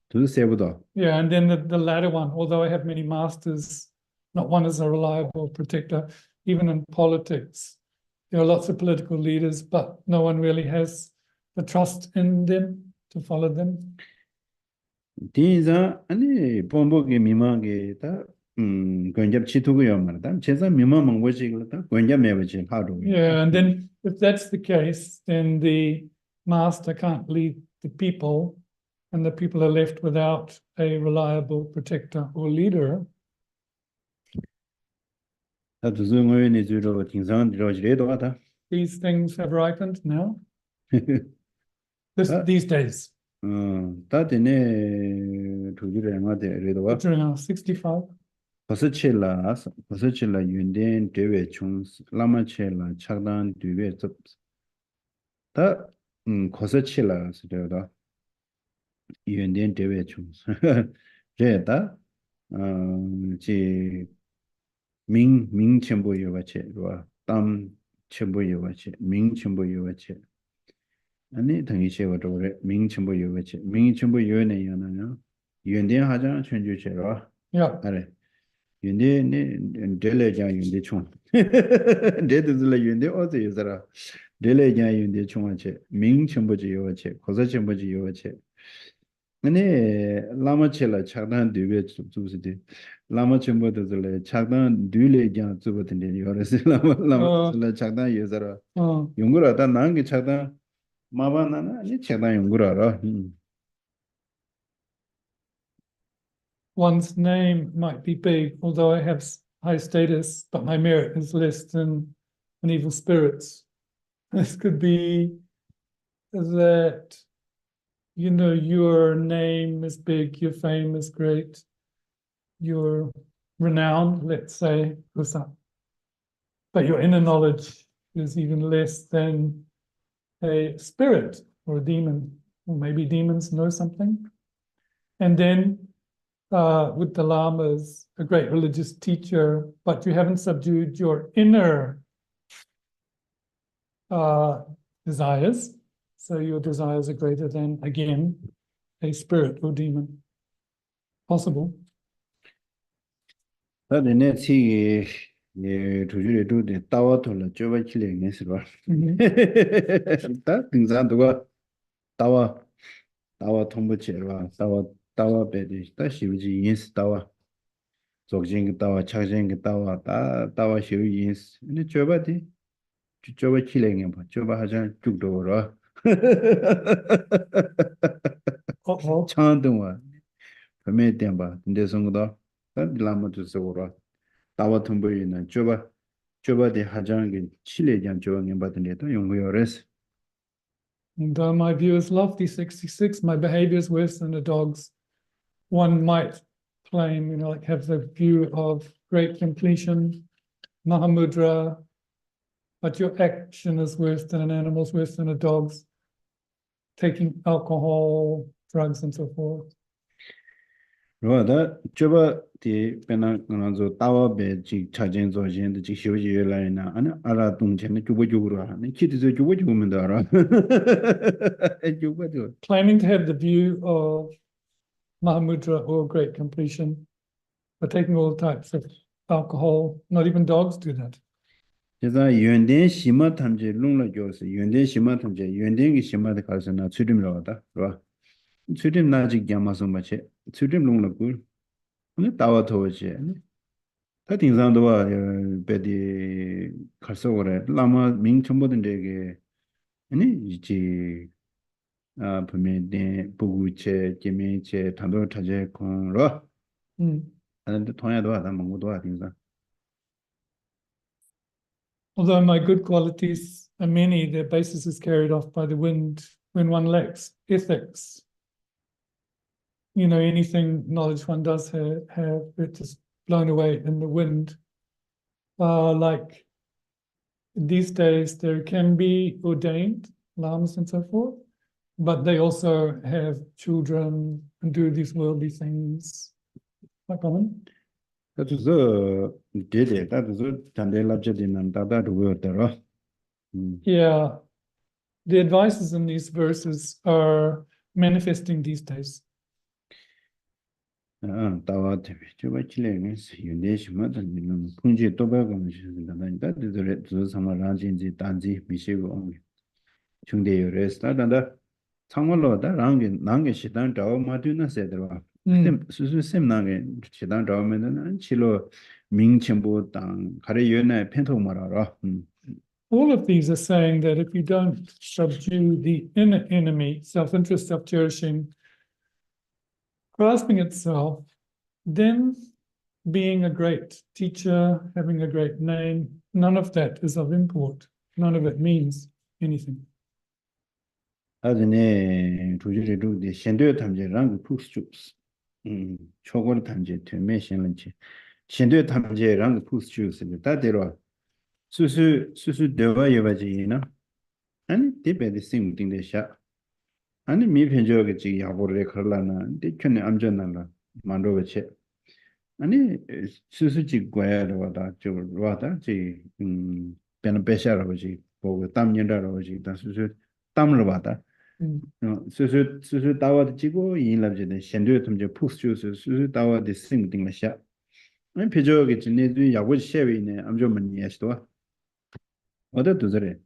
두 세부도. Yeah, and then the latter one, although I have many masters, not one is a reliable protector. Even in politics, there are lots of political leaders, but no one really has the trust in them to follow them. 디자 아니 본보기 미망게 다 권잡 치투고요 말다. 제가 미망 망고지글다. 권잡 매버지 하도. Yeah, and then if that's the case, then the master can't lead the people, and the people are left without a reliable protector or leader. These things have ripened now. These days. During our 65. Yundian Dewe Chungs, Lama Chela, Chagdan Duwe Zups. That Cosachilla, Sudada Yundian Dewe Chungs. Jeda Ming Chembo Yovache, Tam Chembo Yovache, Ming Chembo Yovache. Any Tangisha, whatever, Ming Chembo Yovache, Ming Chembo Yone Yana, Yundian Haja, Chanjuchera. Yeah. Yunde Deleja Yunde Chung. Dead is like Yunde or the Yuzara. Deleja Yunde Chungache, Ming Chemboji Yovache, Kosa Chemboji Yovache. Many Lama Chela, Chagdan Duvet Subsidi. Lama Chembo does the Chagdan Dule Jan Subatin, Yoris Lama Chagdan Yuzara. Yungura, Nangi Chagdan Mavana, Chagdan Yungura. One's name might be big, although I have high status, but my merit is less than an evil spirit's. This could be that, you know, your name is big, your fame is great, you're renowned, let's say, but your inner knowledge is even less than a spirit or a demon, or maybe demons know something. And then with the lamas, a great religious teacher, but you haven't subdued your inner desires, So your desires are greater than, again, a spirit or demon. Possible. 다들 치 조주를 두데 따와돌라 줘봐 칠레네 스바 다 등산도가 따와 통보체와 따와 베디 다 시우지 인스 따와 적진 따와 차진 따와 따와 시우 인스 근데 줘봐디 줘봐 칠레네 봐 줘봐 하자 쭉도로 창동와 범에 된바 근데 성도 다 라마도 서로 따와 통보이는 줘봐디 하장게 칠레장 줘는 받는데도 용고요레스 And my view is lofty 66, my behavior is worse than a dog's. One might claim, like have the view of great completion, Mahamudra, but your action is worse than an animal's, worse than a dog's, taking alcohol, drugs, and so forth. 로다 저버디 베나가나조 따와베지 차진조진의 지시오지라이나 아니 알아 동전의 주보주로 하는 키드저 주보주면 알아 주보주 Claiming to have the view of Mahamudra or great completion, but taking all types of alcohol, not even dogs do that. 제가 연된 심화 탐지 롱로 교수 연된 심화 탐지 연된기 심화의 가서나 추림으로 왔다 그봐 추림 나직 야마서 마치 추림 롱로 그 근데 따와 더지 다 등산도와 베디 갈서고래 라마 민첨보든데게 아니 이지 아 분명히 부구체 개미체 단도 타제 건로 하는데 통야도 하다 먹고도 하든가 Although my good qualities are many, their basis is carried off by the wind when one lacks ethics. Anything knowledge one does have it just blown away in the wind. Like these days, there can be ordained lamas and so forth, but they also have children and do these worldly things. Quite common. 그래서 되게 다들 단대랍제되는 다다도 외웠더라. Yeah, the advices in these verses are manifesting these days. 따와 되게 저거 칠레는 윤대심마다 있는 풍지 도박을 시는다. 다들 저 상마란진지 단지 미시고 온 중대요레스 다단다 상월로다 랑게 시단 저 마드나 세더라. 수수 셈나게 시단 저면은 치로 민첨부 땅 가래 연에 펜토 말아라. All of these are saying that if you don't subdue the inner enemy, self-interest, self-cherishing, grasping itself, then being a great teacher, having a great name, none of that is of import. None of it means anything. 아드네 조지르도 현대 탐제랑 푸스주스 초고를 탐제 되메신런지 현대 탐제랑 푸스주스를 다대로 수수 되어야지나 아니 디베디 싱딩데샤 아니 미편적이 지 야보를 걸라나 디kø네 암전나라 만로베체 아니 수수지 과야로다 저 와다 지 베나베샤라고지 보고 땀년다라고지 다 수수 땀을 받아 수수 따와도 지고 인랍제는 현대 탐제 푸스주스 수수 따와도 싱딩데샤 아니 표적이 진내도 야보지 셰위네 암전만 예스도 어디도 저래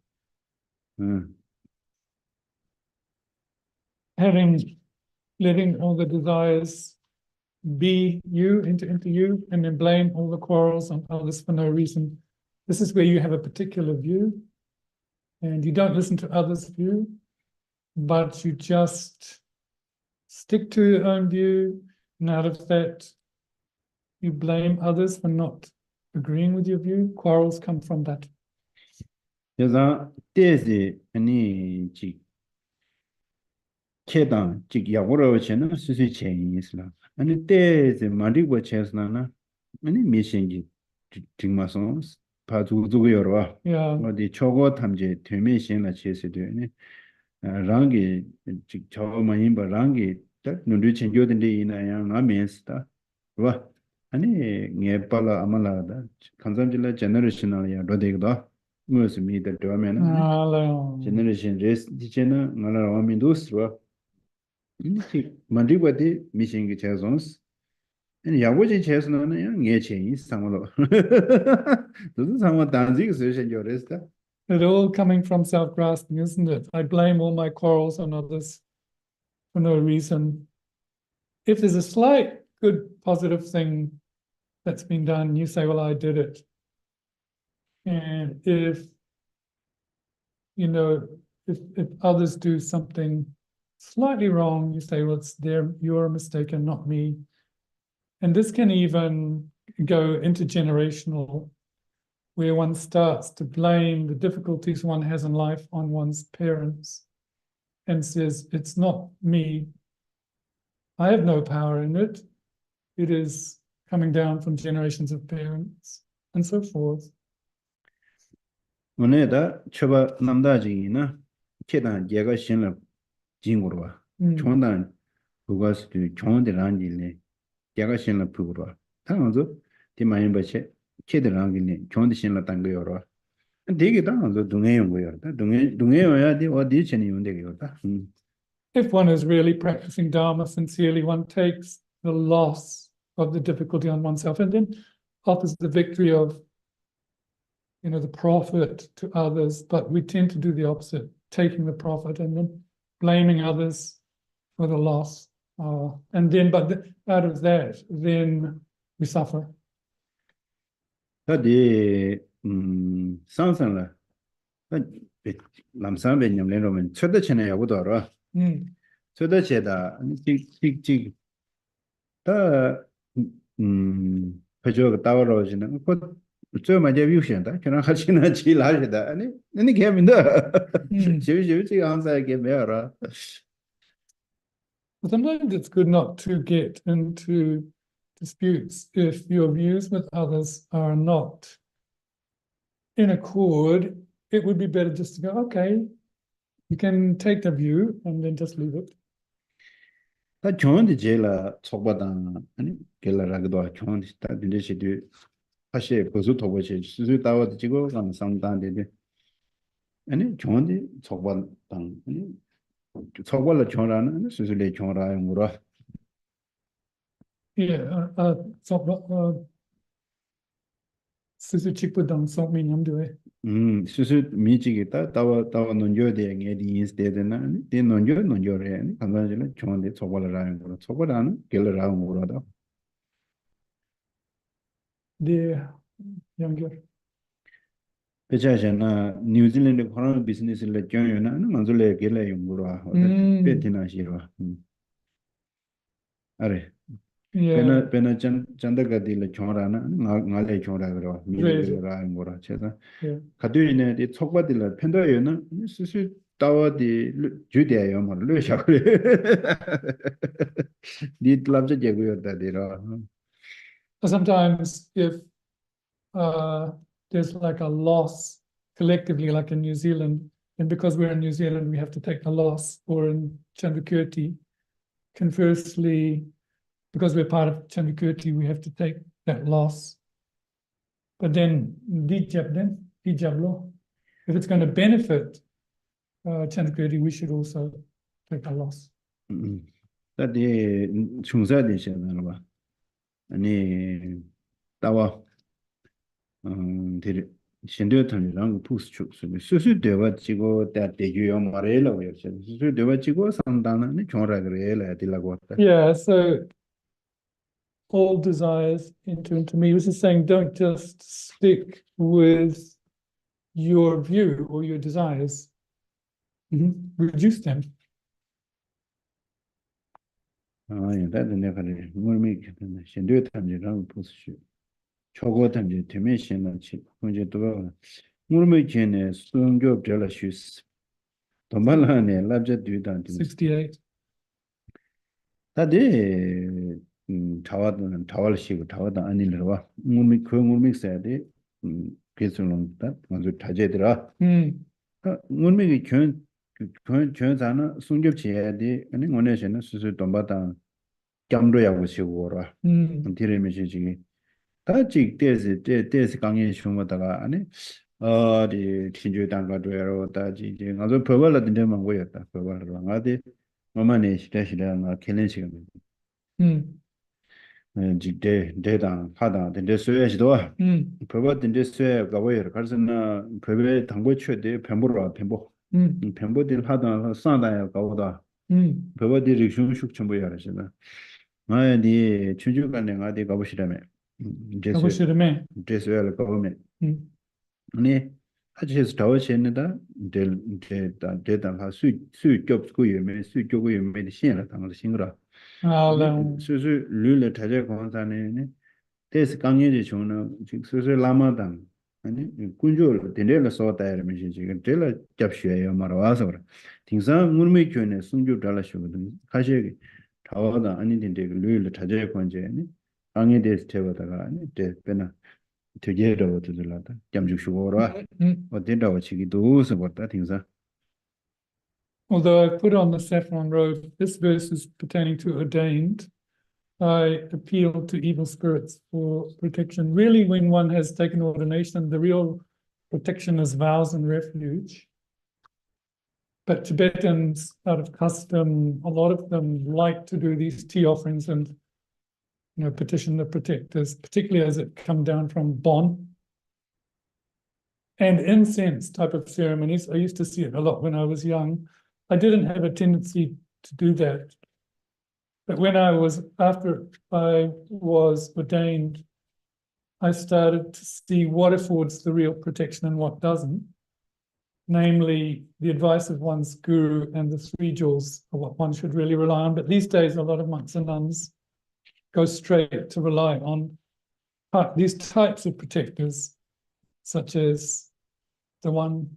letting all the desires be you, into you, and then blame all the quarrels on others for no reason. This is where you have a particular view, and you don't listen to others' view, but you just stick to your own view, and out of that, you blame others for not agreeing with your view. Quarrels come from that. 그래서 때에 아니 지 계단 지 야고로 전에 수수 체인이 있으나 아니 때에 마리고 체스나나 아니 미신지 정말서 봐주고 여러 어디 초고 탐제 되면신나 체스되네 랑게 지 저만 봐 랑게 눈이 챙겨든데 이나야 나면스다 와 아니 녜발라 아말라다 간zam질라 제너레이션이야 로데기도 Must meet the domain. Hello. Generation race, the channel, Nala Mindusra. Mandibati, missing chasons. And Yawaji chasnon, Yachi, some this is how dancing session your rest. It all coming from self-grasping, isn't it? I blame all my quarrels on others for no reason. If there's a slight good positive thing that's been done, you say, well, I did it. And if, you know, if others do something slightly wrong, you say, well, it's your mistake and not me. And this can even go intergenerational, where one starts to blame the difficulties one has in life on one's parents and says, it's not me. I have no power in it. It is coming down from generations of parents and so forth. Moneda, Chaba Namdajina, Chedan, Jaga Shinla, Jingurwa, Chondan, who was to Chon the Rangile, Jaga Shinla Pugura. Tanzo, the Mayambache, Chedarangine, Chon the Shinla Tangayora. And take it down, the Dungayan wear, that Dungaya or ditch any on the Yota. If one is really practicing Dharma sincerely, one takes the loss of the difficulty on oneself and then offers the victory of, you know, the profit to others. But we tend to do the opposite, taking the profit and then blaming others for the loss. And then, but out of that, then we suffer. Tadi Sansana Lamsambe Yamlenoman, Chedachene Yabudora, Chedacheda, Tick, the Pajog Tavarojin, put so much evolution, that cannot Hachina Chilajada, and then he came in there. She answer gave me. Sometimes it's good not to get into disputes if your views with others are not in accord. It would be better just to go, okay, you can take the view and then just leave it. That joined the jailer, Sobadan, and Gelaragdo, joined that in this do Hashe, Kozutovic, Suzuta, the Jigo, and some down did. And it joined the Sobadan, Sobala Choran, and Suzule Chora and Mura. Yeah, Suzuchipudang, something I'm doing. Susu Michigita, Tawa Nonjo de Ngedi instead, and then Nonjo, and Angela joined the Sobala and Sobadan, Gelara Murada. The younger. Pechashana, New Zealand economic business in the Joyana, and Manzule Gela Yungura, Petina Shira. Are. Yeah. Pena Chandagadi la Chorana, Nale Chora, Mira and Mora Cheta. Kaduina, the Tokwadilla, Pendoyana, Susu Tower the Judea, Lusha. Did love the Jaguar that they are. Sometimes if there's like a loss collectively, like in New Zealand, and because we're in New Zealand, we have to take the loss, or in Chandrakirti, conversely, because we're part of Chandrakirti, we have to take that loss. But then, Dijablo, if it's going to benefit Chandrakirti, we should also take a loss. That the Chungsa de Shanaba. Ani Tawa Shindutan Lang Post Troops. Susu Deva Chigo that the Yuam Marella, Susu Deva Chigo, Sandana, and Chora Grela at Dilagota. Yeah, so all desires enter into me. He was just saying, don't just stick with your view or your desires. Reduce them. Yeah, that's never more make Shindutan Lang Post Chogotan, Timation, and Chip, Murmichin, Stone Job Jealous. Tomalane, Labja Dudan. 68. That day. Tawalship, Tawada Anilva, Mumik said it, Kisulum, that was a Tajedra. Mumik Churnsana, Sunjip, and one nation, Susu Tombata, Jamdoya was your war, until Michi. Tajik, there's Gangi Shumatara, the Tinju Danga Duero, Daji, and the Purvala the Demon way at the Purvala. Mamani, Station, killing chicken. Data, Hada, the Suez door. Purvat in this way, Gaway, Carson, Purve, Tanguch, the Pembura, Pembo. Pembo did Hada, Sanda, Gauda. Purvat the Rishun Shukchamboya. My the Chujukan and Adi Gabushidame. Just well government. I just told you that data has suit job school, suit job medicine on the singer. So, Lula Tajaconsan, there's Gangi Chuna, Lamadan, and Kunjul, the Dela saw that machine, Dela Japshia, Maravazor. Things are Murmikun, Sunju Dalashu, Kashig, Tawada, anything take Lula Tajaconjani, Gangi des Tevata, Des Pena. To get over to the latter, Jamjushura, what did our chicky do about that things are? Although I put on the Saffron Road, this verse is pertaining to ordained. I appeal to evil spirits for protection. Really, when one has taken ordination, the real protection is vows and refuge. But Tibetans, out of custom, a lot of them like to do these tea offerings and petition the protectors, particularly as it come down from Bonn. And incense type of ceremonies, I used to see it a lot when I was young. I didn't have a tendency to do that. But after I was ordained, I started to see what affords the real protection and what doesn't. Namely, the advice of one's guru and the 3 jewels are what one should really rely on. But these days, a lot of monks and nuns go straight to rely on these types of protectors, such as the one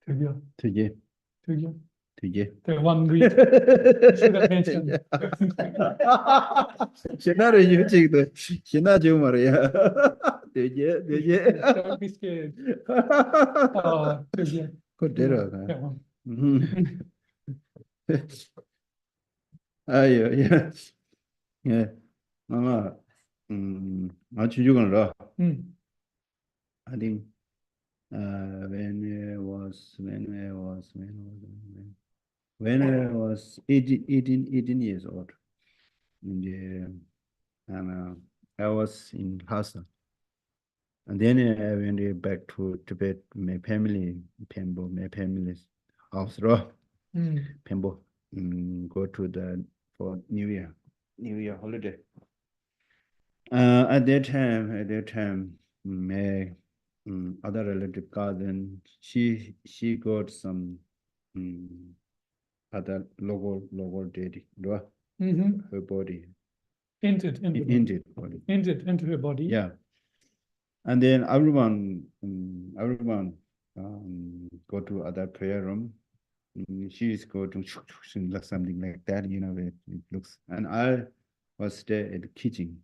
the one we should have mentioned. Don't be scared. Oh, that one. Yeah. Mama, what you gonna do? I think when I was 18 years old, and I was in Lhasa. And then I went back to Tibet, my family, Pembo, my family's house, Pembo, go to for New Year holiday. At that time, my other relative cousin, she got some other logo daddy, her body. Entered into her body. Yeah. And then everyone go to other prayer room. She's go to something like that, it looks. And I was there at the kitchen.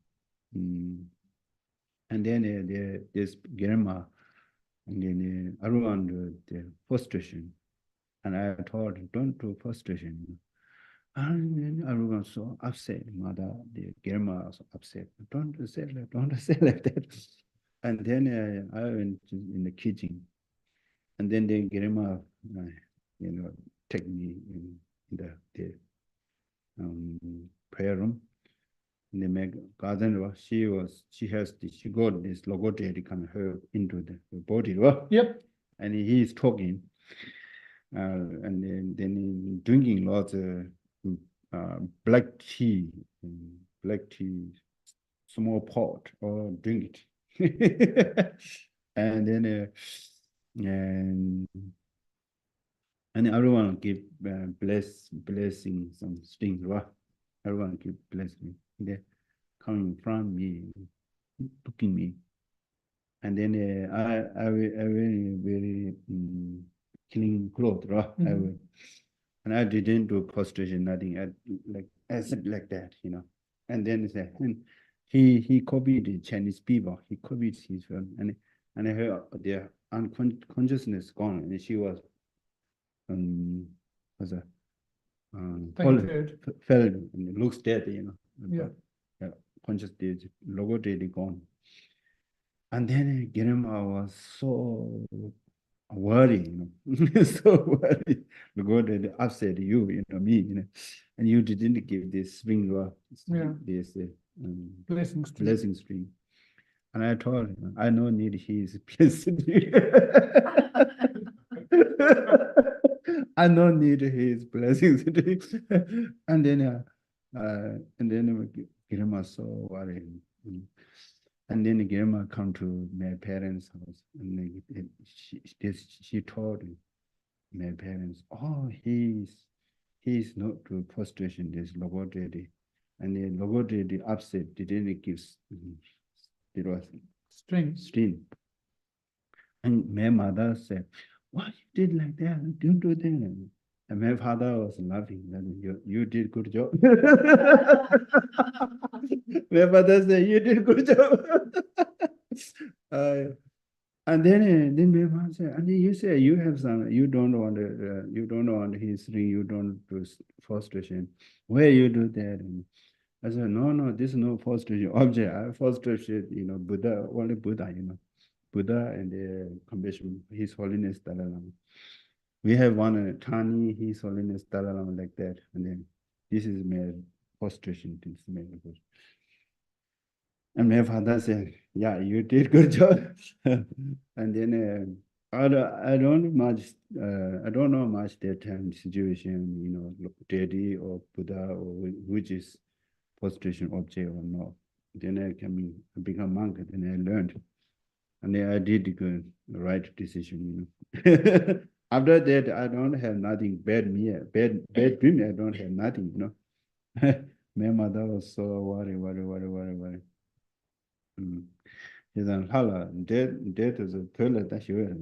And then there's grandma, and then everyone do the frustration. And I told her, don't do frustration. And then everyone so upset. Mother, the grandma also upset. Don't say like that. And then I went in the kitchen, and then the grandma, take me in the prayer room. And the cousin, she got this logo kind of into the body. Yep. And he is talking, and then drinking lots of black tea, small pot, or drink it. And then and everyone give blessing some things, right? Everyone give blessing. They coming from me, looking me, and then I very clean clothes, right? And I didn't do prostration, nothing. I said like that, And then he copied the Chinese people. He copied his film, and I heard their unconsciousness gone, and she was fell and it looks dead, Yeah. conscious stage, logo daily gone. And then Grandma was so worried, so worried. Logo daily upset you, me, and you didn't give this string, this Blessings to you. blessing string. And I told him, I don't need his blessing. I don't need his blessings. And then Grandma so worried. And then Grandma come to my parents' house, and she told my parents, oh, he's not to prostration, this logo daddy. And the logo daddy upset, didn't give it was string. And my mother said, why you did like that? Don't do that. And my father was laughing. You did good job. My father said, you did good job. And then my mother said, and then you say you have some, you don't want his ring, you don't do frustration. Where you do that? And I said, no, this is no frustration object. I frustration, Buddha, only Buddha, Buddha and the compassion, His Holiness Dalai Lama. We have one Tani, His Holiness Dalai Lama, like that. And then this is my frustration. And my father said, yeah, you did good job. And then I don't know much that time situation, daddy or Buddha or which is frustration object or not. Then I become monk, then I learned. And then I did the right decision, After that, I don't have nothing bad dream, I don't have nothing, My mother was so worried. He's on Hala, dead is a toilet that you were.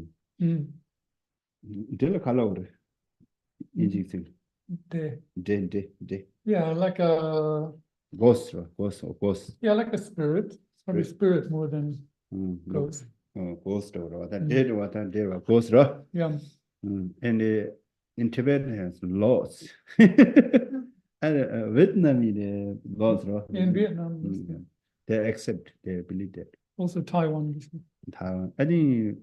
Del color. Day. Yeah, like a Ghost. yeah, like a spirit. Probably spirit more than ghost. Ghost or that dead or ghost. Yeah. And in Tibet has laws. And Vietnam laws. In Vietnam. They accept, they believe that. Also Taiwan. Taiwan. I think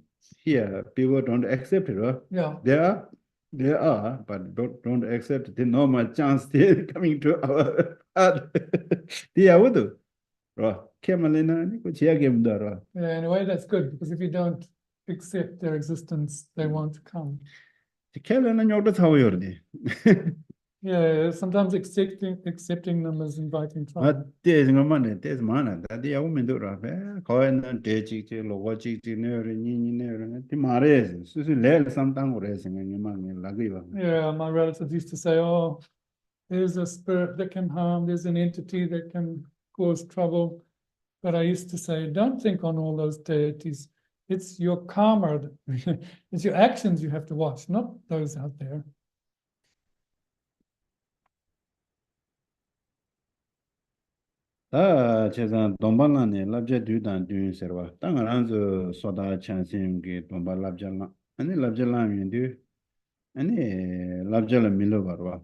here people don't accept it, right? Yeah. There are, but don't accept the normal chance they're coming to our heart. They are what? Right. Yeah, in a way that's good, because if you don't accept their existence, they won't come. Yeah, sometimes accepting them is inviting trouble. There's no money, there's money. That the woman do right. Coin and teaching, logic, the mares, sometimes racing and your money, Lagiva. Yeah, my relatives used to say, oh, there's a spirit that can harm, there's an entity that can cause trouble. But I used to say, don't think on all those deities. It's your karma, it's your actions you have to watch, not those out there. Chezan Dombalani, Labja Dudan doing serva. Tangaranzo Soda Chansim, Domba Labjala, and the Labjalam do, and the Labjala Milovarwa,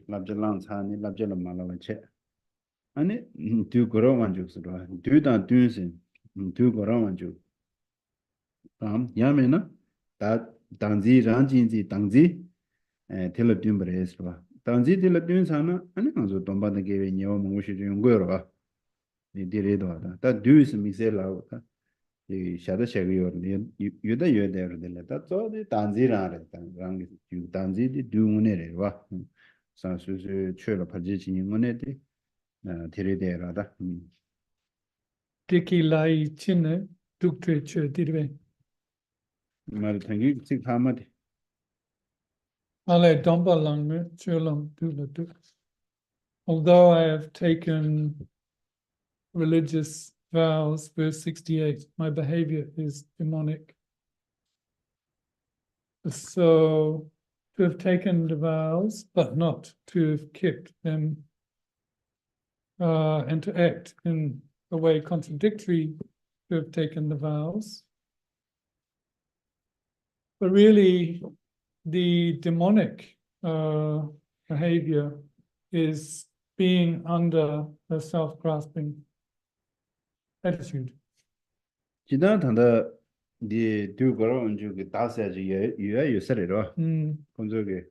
Labjalans Hani, Labjala Malavache. And it do Gorowanju, Dudan Dunsin, do Gorowanju. Yamena, that Danzi Ranjinzi Dangzi, Telebumbereswa. Danzi Telebun and also Domba gave in your Mushi Gura. The Diredo, that do is Misela, the Shadow Shaggy or you there, that's all the Danzira, you Danzi do Munere, Sans Chula Pajichi Moneti, Tiridera. Diki Lai Chine, Duktre Dirve. Maritangi, Sik Hamad. Ale Domba Lang, Chulam Dula. Although I have taken religious vows, verse 68, my behavior is demonic. So to have taken the vows, but not to have kept them, and to act in a way contradictory to have taken the vows. But really, the demonic behavior is being under the self-grasping attitude. 지난 단다 디 두거로 온주기 다세지 유야 유서리로 본적이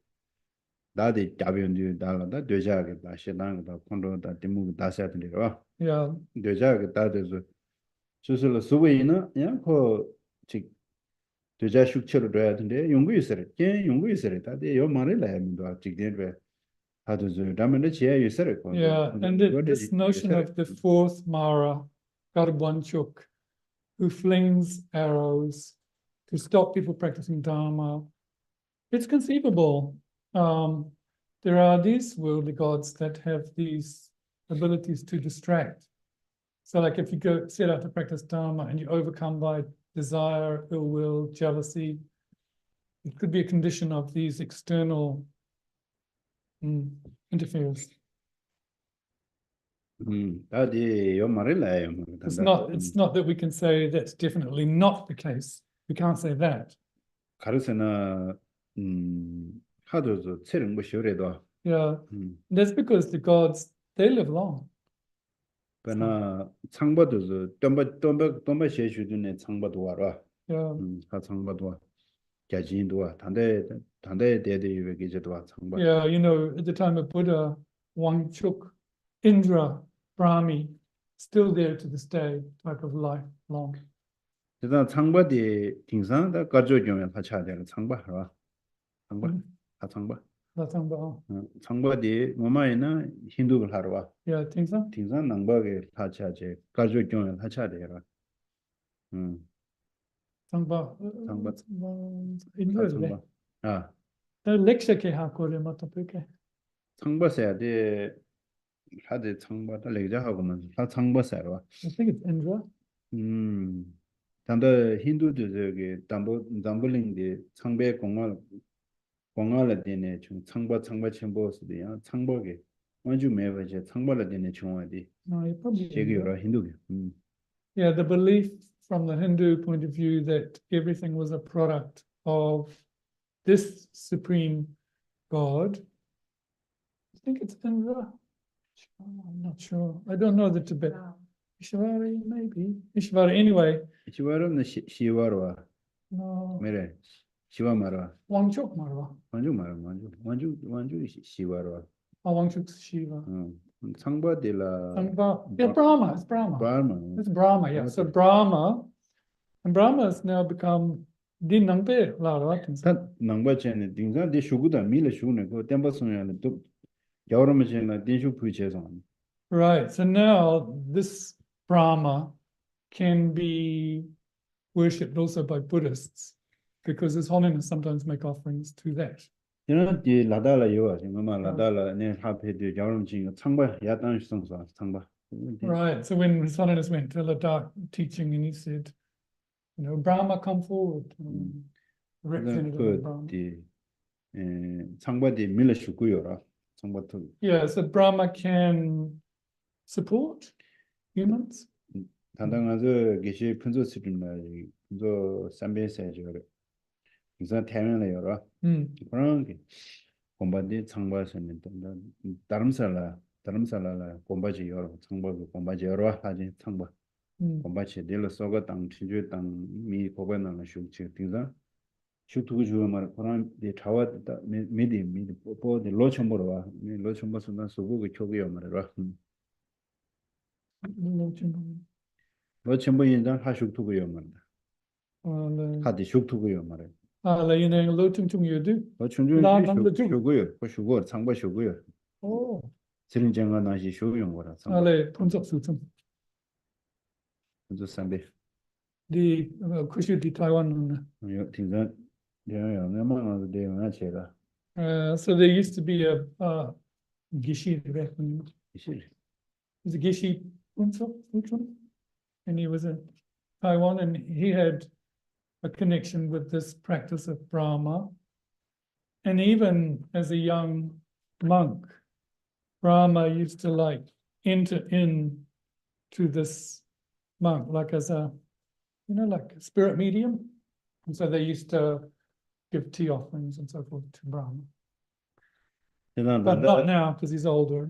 나디 잡연디 달라다 되자게 다시당다 콘로다 디무 다세들이로 Yeah, 되자게 다데서 수술로 수고이나 양코 직 되자 숙처로 돼야 되는데 연구 있어요. 게 연구 있어요. 다데 요 말을 해야면도 직대로 하도저 담은데 지야 있어요. yeah, and this notion of the fourth Mara, Garbanchuk, who flings arrows to stop people practicing Dharma, it's conceivable. There are these worldly gods that have these abilities to distract. So like if you go set out to practice Dharma and you're overcome by desire, ill will, jealousy, it could be a condition of these external interference. 다데 요 말을 해요. It's not that we can say that's definitely not the case. We can't say that. 가르스나 하도저 체른 거 쉬어래도 Yeah, that's because the gods, they live long. 그나 창바도저 덤바 셰슈드네 창바도 와라. Yeah, 하 창바도 와. 자진도 와. 단대 대대 외계제도 와 창바. yeah, you know, at the time of Buddha, Wangchuk, Indra, Brahmi, still there to this day, type of life long. 일단 창바디 등산다 가져오면 같이 해야 되는 창바 알아? 창바? 다 창바. Latangba. 창바디 뭐마이나 힌두를 하러 와. Yeah, Tingsa? 등산 낭박에 같이 하지. 가져오면 같이 해야 돼라. Tangba. Tangba. Indra. 창바. 아, The lecture ke hakore matapuke. 창바 써야 돼. 하데 창바다 레자하고만 다 창바 써야 와. I think it's Indra. 단다 힌두들 저기 담블링데 창배 공활에 되네 좀 창바 첨보스도야 창보게 완주 매버제 창바를 되네 중앙에 No, you probably. 제기 Indra. 여러 힌두게 Yeah, the belief from the Hindu point of view that everything was a product of this supreme God. I think it's Indra. I'm not sure. I don't know the Tibet. Ishvari, maybe. Ishvari, anyway. 시와르는 시와르와 No. 메레 시와마르와 Wangchuk Marwa. 완주 시와르와 Oh, Wangchuk's Shiva. 창바딜라 Tangba. Yeah, Brahma. It's Brahma. 브라마 It's Brahma, yeah. So Brahma, and Brahma has now become Din Nangpe Lara. 다 낭바체네 딩자데 슈구다 밀레 슈네 그 템바스면은 또 여러분들은 딘슈 부이체서 Right. So now this Brahma can be worshipped also by Buddhists because His Holiness sometimes make offerings to that. 저는 이 라달라 요아 정말 라달라 네 하페드 여러분들 창바 야단 수성사 창바 Right. So when His Holiness went to Ladakh teaching and he said, you know, Brahma come forward. Representative of Brahma. 그 창바디 밀레 슈구요라 창바토 Yeah, so Brahma can support humans. 단단하저 계시 분조 스트림나 분조 삼베세죠 그래서 태면에 열어 그런 게 공부한데 창바서는 다른 살라 공부지 열어 창바고 공부지 열어 하지 창바 공부지 될 소가 땅 진주 땅미 고관나는 슈치 등자 슈투고 주말 그런 데 타와다 미디 보데 로첨보로 와 로첨보서나 소고고 초고요 말이라 로첨보 인장 하슈투고요 말이다 하디 슈투고요 말이야 Yunang Lo Tung Tung Yudu. 충분히 쇼고요. 쇼고 창바 쇼고요. Oh. 지린장가 나시 쇼용 거라. Ale Punjab Sutum. 저 삼배. The Kushu di Taiwan. 요 tinza 요 내만 되나 제가. So there used to be a Gishi 이실. was a Gishi Punjab Sutum, and he was in Taiwan, and he had a connection with this practice of Brahma. And even as a young monk, Brahma used to like enter in to this monk, like as a, you know, like a spirit medium. And so they used to give tea offerings and so forth to Brahma. but not now because he's older.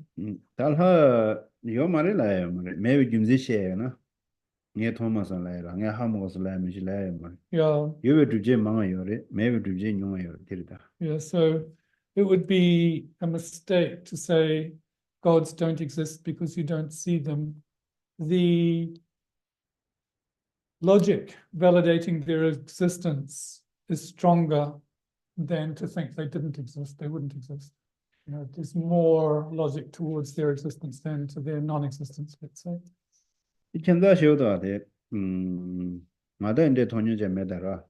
달하 요마레라야 말 매비 김지셰나 네 토마스 라이라 네 하모스 라미시 라야 말 Yeah, 요베 두제 망아 요레 매비 두제 뇽아 요 데르다 yeah. So it would be a mistake to say gods don't exist because you don't see them. The logic validating their existence is stronger than to think they didn't exist, they wouldn't exist. You know, there's more logic towards their existence than to their non-existence, let's say. 이켄다 쇼도 돼 마다 인데 돈유제 메다라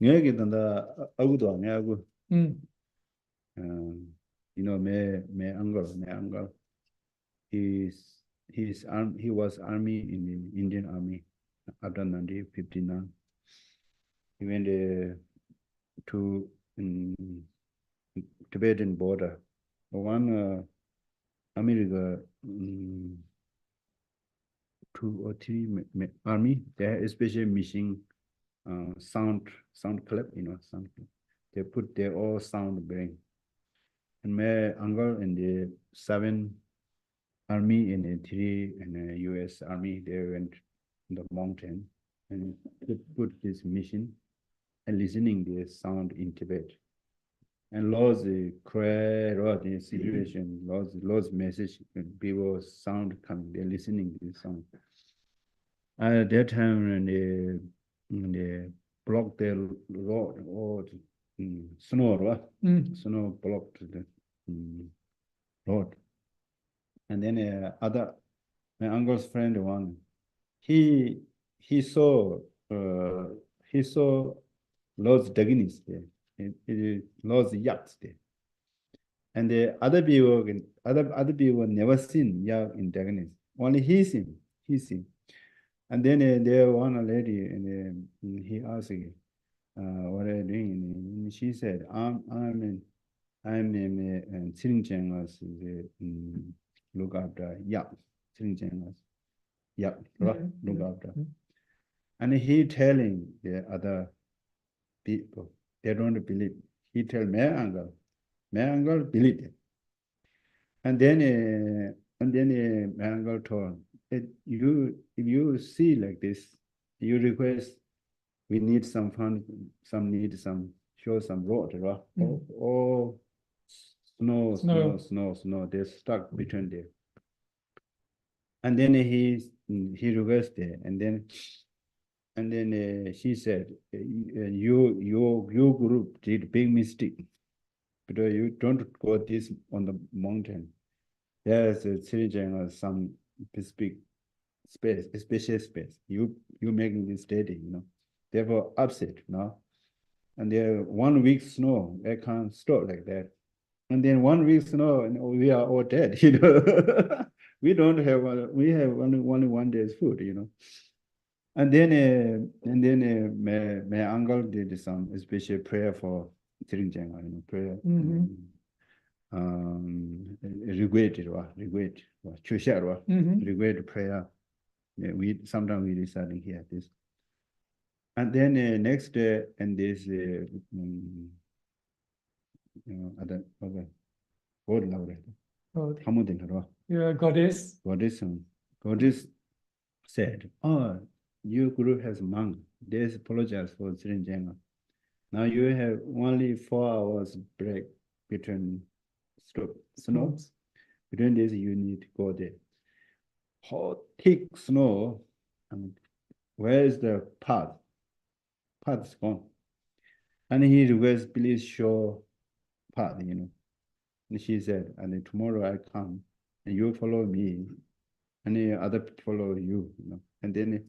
녀기 단다 아구도 아니하고 you know me uncle he was army in the Indian army after 1959 he went to Tibetan border one America 2 or 3 army they have a special mission sound clip you know sound clip. They put their all sound bearing and my uncle in the 7 army and the 3 and the US army they went in the mountain and they put this mission and listening the sound in Tibet and lost the cry or the situation lost message and people sound coming they're listening to the sound at that time and they blocked their road or snow snow blocked the road and then my uncle's friend one he saw lots of Daginis there lots of yaks there and the other people never seen yak in Daginis only he seen and then there one lady and he asked what are you doing and she said I'm Chirinjangas look after yak Chirinjangas yak look after and he telling the other people they don't believe he tell my uncle believe it and then my uncle told if you see like this you request we need some fun show some road right? or snow they're stuck between there and then he requested and then she said your group did big mistake because you don't go this on the mountain there's a children or some specific space a special space you making this steady you know therefore upset no and there 1 week snow I can't stop like that and then 1 week snow and we are all dead you know we don't have we have only 1 day's food you know and then my uncle did some special prayer for Chirinjanga, you know prayer regret prayer yeah, we sometimes we reciting here this and then next day and this you know other God love yeah goddess said oh your group has monk they apologize for Chirinjanga now you have only 4 hours break between snow between this you need to go there hot thick snow and where is the path is gone and he requests please show path you know and she said and then tomorrow I come and you follow me and the other follow you know and then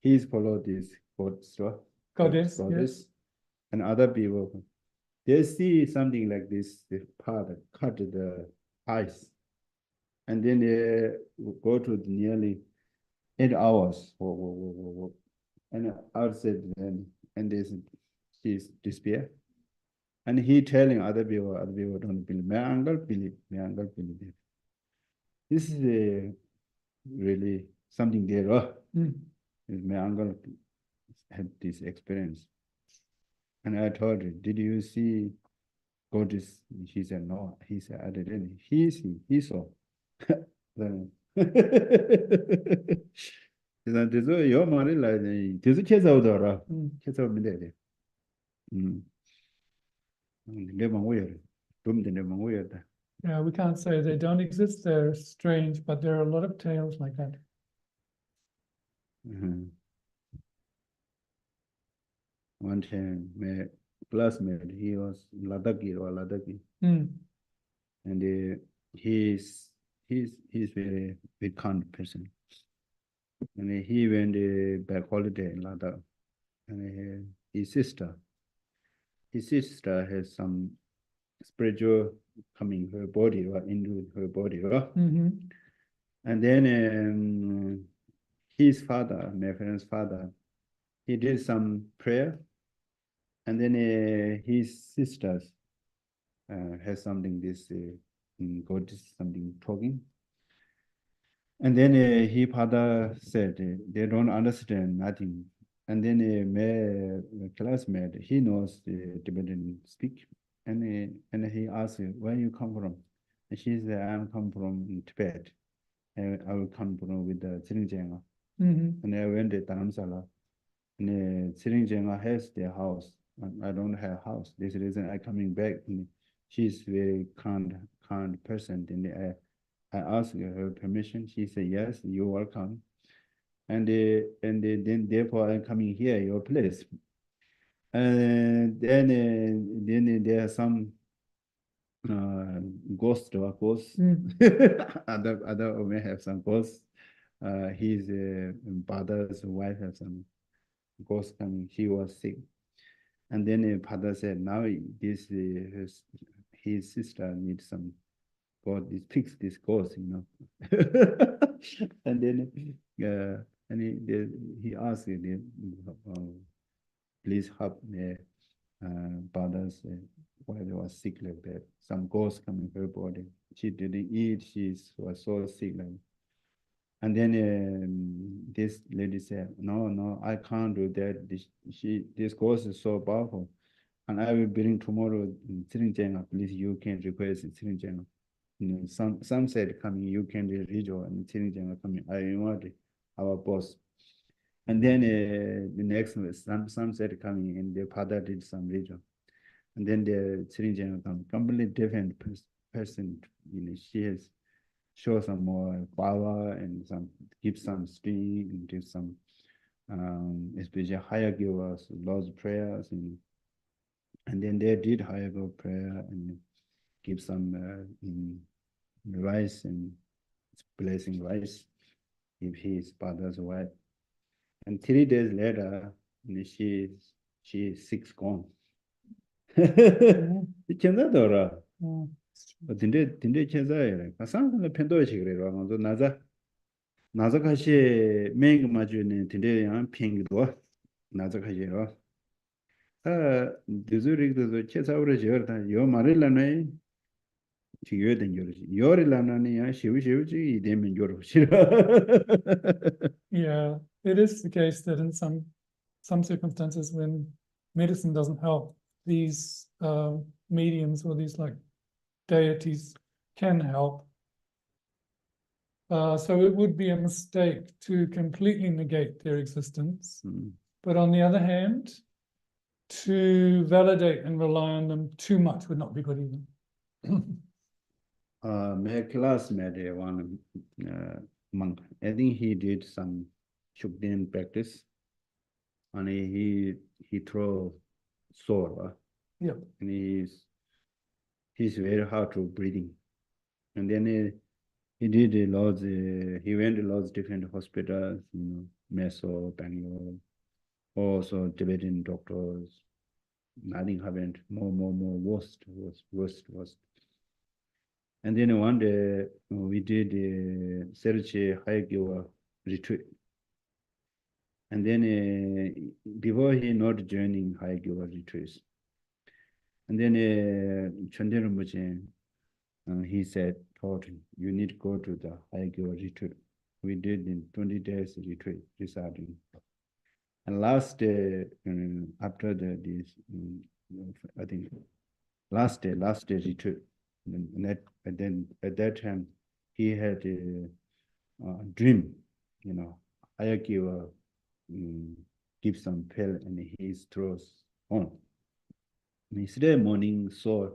he's followed this goddess yes. And other people they see something like this the path cut the ice and then they go to nearly 8 hours and outside then and she's despair and he telling other people don't believe my uncle believe it. This is really something there my uncle had this experience and I told her did you see God is, he said, no. He said, I didn't. He saw. Then, 그래서 그래서 요 말을 나이 그래서 계산하더라. 계산하면 돼. 내 방법이야. 좀 전에 방법이었다. Yeah, we can't say they don't exist, they're strange, but there are a lot of tales like that. One time, my classmate, he was Ladakhi, Mm. and he's very kind person. And he went back holiday in Ladakh, and his sister has some spiritual coming her body or into her body, right? Mm-hmm. And then his father, my friend's father, he did some prayer, and then his sisters has something this God is something talking, and then his father said they don't understand nothing, and then my classmate, he knows the Tibetan speak, and he asked where you come from, and she said I'm come from Tibet. I will come from with the Tsiringjenga. Mm-hmm. And I went to Dharamsala. And Tsiringjenga has their house. And I don't have house. This reason I coming back. And she's very kind person. And I asked her permission. She said yes, you're welcome. And then therefore I'm coming here, your place. And then there are some ghost or ghosts. Other may have some ghosts. His brother's wife has some ghosts coming. He was sick, and then father said, "Now this his sister needs some God. Fix this ghost, you know." And then he asked, "Please help the brothers." While they was sick like that, some ghosts come in her body. She didn't eat. She was so sick. And then this lady said, "No, I can't do that. This ghost is so powerful, and I will bring tomorrow Tsiringjenga. Please, you can request Tsiringjenga." You know, some said coming, you can read and Tsiringjenga coming. I invited our boss. And then the next one, some said coming, and the father did some ritual. And then the Tsiringjenga come, completely different person. You know, she has show some more power and some give some strength and give some especially higher givers, lots of prayers, and then they did higher go prayer and give some rice and blessing rice if his father's wife. And 3 days later, she's sick gone. 괜찮더라. 딘데 괜찮아요. 가상은 편도시 그래요. 먼저 나자 같이 매일 맞으는 딘데 양 핑도 나자 같이요. 디즈릭도 최사우로 저다 요 말을라네. 지여된 거지. 요리라나니 야 쉬우쉬우지 이되면 요로 싫어. Yeah, it is the case that in some circumstances when medicine doesn't help, these mediums or these like deities can help. So it would be a mistake to completely negate their existence. But on the other hand, to validate and rely on them too much would not be good either. My classmate, one monk, I think he did some Shukden practice, and he throw sword. Yeah. And he's very hard to breathing. And then he did a lot. He went to lots of different hospitals, you know, Meso, Bangalore, also Tibetan doctors. Nothing happened. More, worst. And then one day we did a Serche Haigyua retreat. And then before he not joining Haigyua retreats, and then Chandra Rinpoche, he said, "Told him, you need to go to the Haigyua retreat." We did in 20 days retreat, residing. And last day, after this, I think last day retreat. And at that time, he had a dream, Ayakiwa gives some pill and he throws on. Yesterday morning, saw,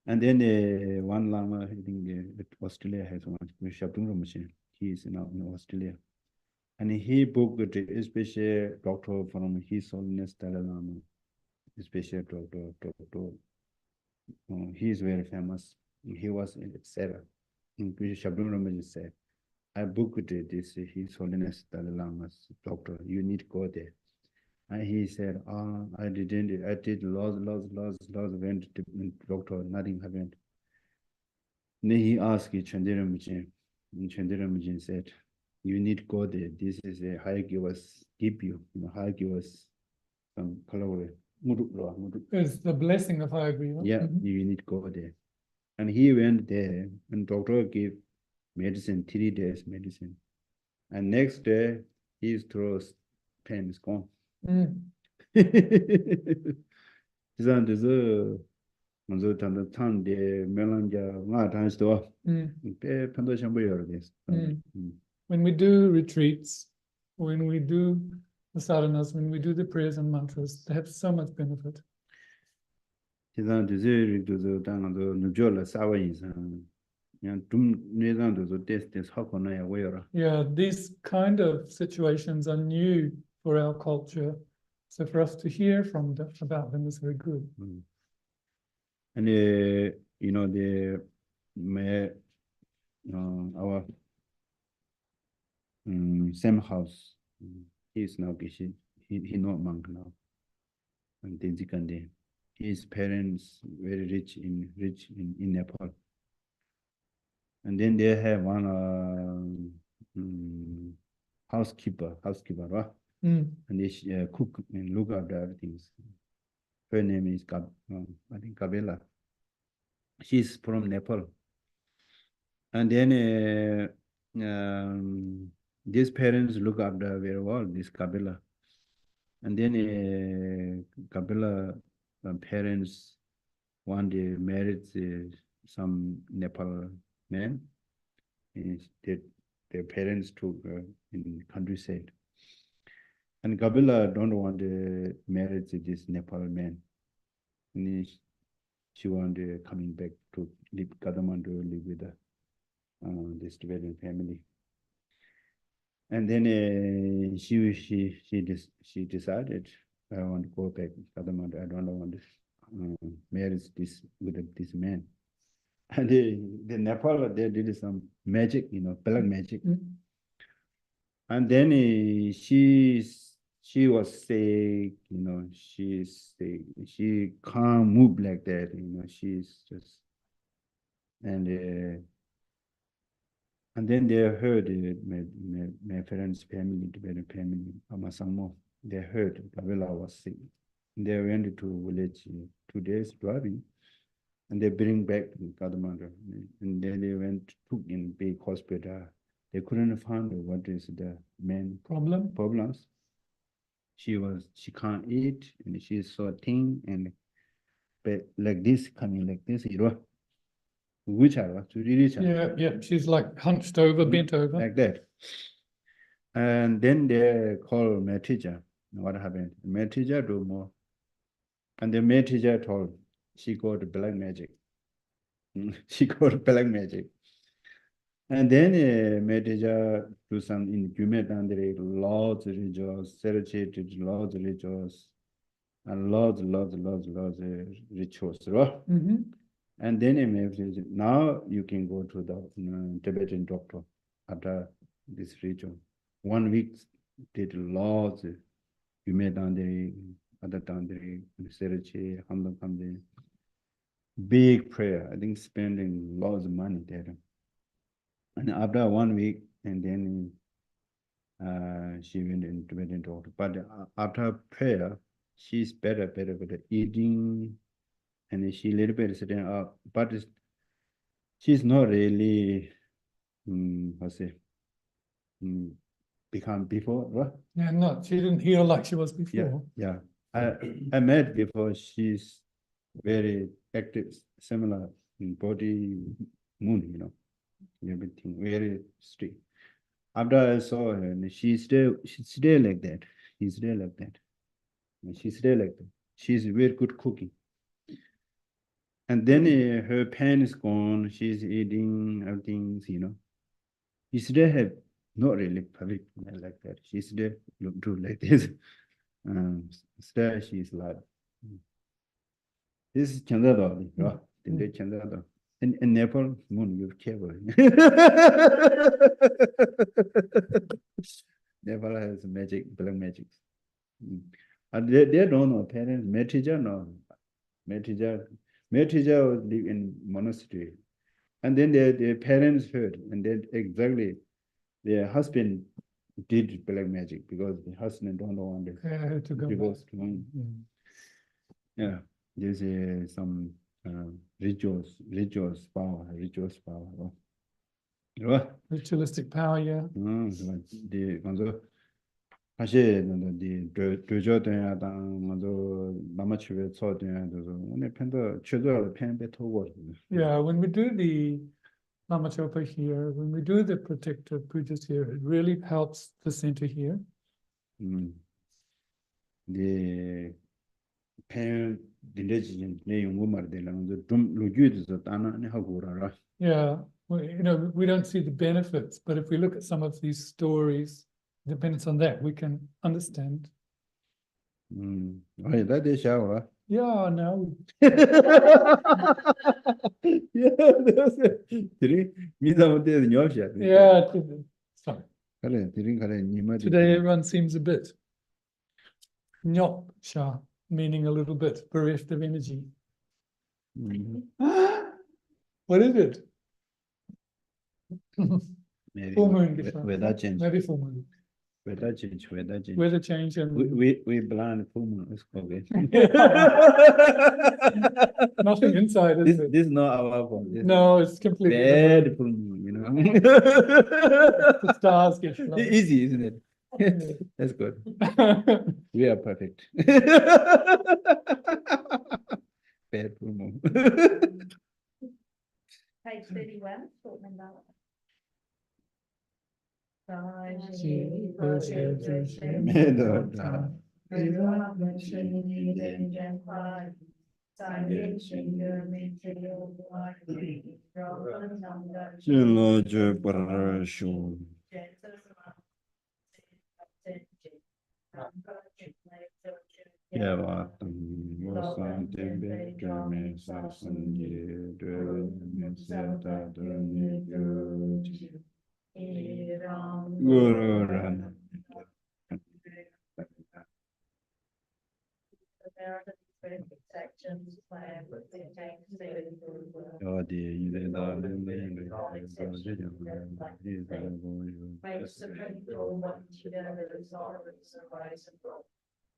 and then one Lama, I think Australia has one, Shabdung machine. He is now in Australia. And he booked a special doctor from His Holiness Dalai Lama, a special doctor. He is very famous. He was in Sarah. In Shabdung Ramaji said, I booked this His Holiness Dalai Lama's doctor. You need to go there. And he said, I didn't, I did lots, went to doctor, nothing happened. Then he asked Chandiramujin, and Chandiramujin said, you need to go there. This is a Hayaki was give you, Hayaki was some color. It's the blessing of Hayagriva. Yeah, you need to go there. And he went there, and doctor gave medicine, 3 days medicine. And next day, his throat pain is gone. 먼저 단다 탄데 멜란자 마탄스도 배 편도 전부 열어됐어. When we do retreats, when we do the sadhanas, when we do the prayers and mantras, they have so much benefit. 지난 디제릭도 당도 누절라 사와인산 그냥 좀 내단도 테스트 하고나야 왜요? Yeah, these kind of situations are new for our culture. So for us to hear from them, about them is very good. And our same house, he is now he not monk now. And then his parents very rich in Nepal. And then they have one housekeeper, right? And they cook and look after everything. Her name is I think Kabela. She's from Nepal. And then these parents look after very well this Kabela. And then Kabela parents one day married some Nepal man. Their parents took in countryside. And Kabila don't want to marry this Nepal man. And she wanted coming back to live Kathmandu, live with this Tibetan family. And then she decided, I want to go back to Kathmandu. I don't want to marry this man. And the Nepal, they did some magic, black magic. And then she was sick, she's sick. She can't move like that, she's just, and then they heard my parents' family, Tibetan family, Amasangmo, they heard Kabila was sick. They went to village 2 days driving, and they bring back to Kathmandu. And then they went to in big hospital. They couldn't find what is the main problems. She can't eat, and she's so thin, and like this, coming like this, which are yeah, she's like hunched over, bent over. Like that. And then they call my teacher. What happened? My teacher do more. And the my teacher told she got black magic. She got black magic. And then my teacher do some in Jumetandri, lots of rituals, celebrated lots of rituals, and lots of rituals, right? And then now you can go to the Tibetan doctor after this ritual. 1 week did lots of Jumetandri, other Tandri, Serachi, Hamdakandi. Big prayer. I think spending lots of money there. And after 1 week, and then she went into Tibetan doctor. But after prayer, she's better eating, and she a little bit sitting up. But she's not really, become before, right? Yeah, she didn't heal like she was before. Yeah. I met before. She's very active, similar in body, moon, you know, everything very strict. After I saw her, and she's still like that. She's still like that. And she's still like that. She's very good cooking. And then her pain is gone. She's eating everything, you know. She still have not really public like that. She still look do like this. Still she's like this is Chandra, right? The Chandra. In Nepal, moon you careful. Nepal has magic, black magic. And they don't know parents, Metija no. Metija live in monastery. And then their parents heard, and then exactly their husband did black magic because the husband don't want To go. divorce. Yeah, there's some rituals power. Right? Ritualistic power, yeah. The 먼저 사실 되저돼야 당 먼저 남아치에 쳐돼야 돼서 오늘 팬더 최저 팬배 토고. Yeah, when we do the Lamachopa here, when we do the protective pujas here, it really helps the center here. 네 팬 딜레지는 내용 뭐 말되는 좀 로규에서 따나네 하고 오라라. Yeah, well, you know, we don't see the benefits, but if we look at some of these stories, depends on that, we can understand. 아니 다 되셔와. Yeah, no. Yeah, 들이 미사모데 녀셔. Yeah, sorry. 그래, 들이 그래 니마. Today everyone seems a bit nyok-sha, meaning a little bit bereft of energy. What is it? Maybe Full moon difference. weather change. Maybe full moon. Weather change. Weather change and We blind full moon. It's okay. nothing inside, is it? This is not our fault. No, it's completely Bad different. full moon, you know. The stars get blown. Easy, isn't it? That's good. We are perfect. Bad full moon. Page 31, short mandala. There are different sections where it takes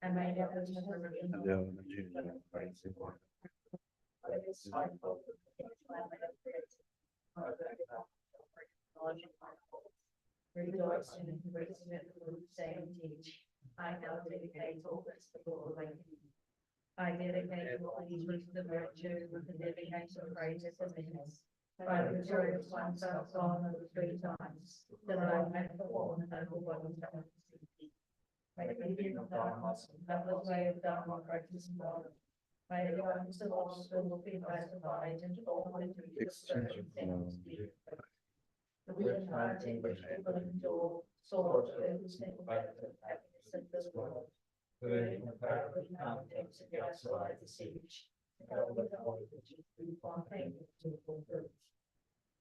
and made it as rejoicing and embracing it, saying, teach, I now dedicate all this to Lord Awakening. I dedicate all these to the virtue of the dedication of praises and means, by the glorious oneself on the 3 times, that I may perform the noble body of may the medium of Dharma, that the way of Dharma practice and honor. May the guidance of all will be ratified and all into the exchange of the entirety which people endure, sought to everything happiness in this world.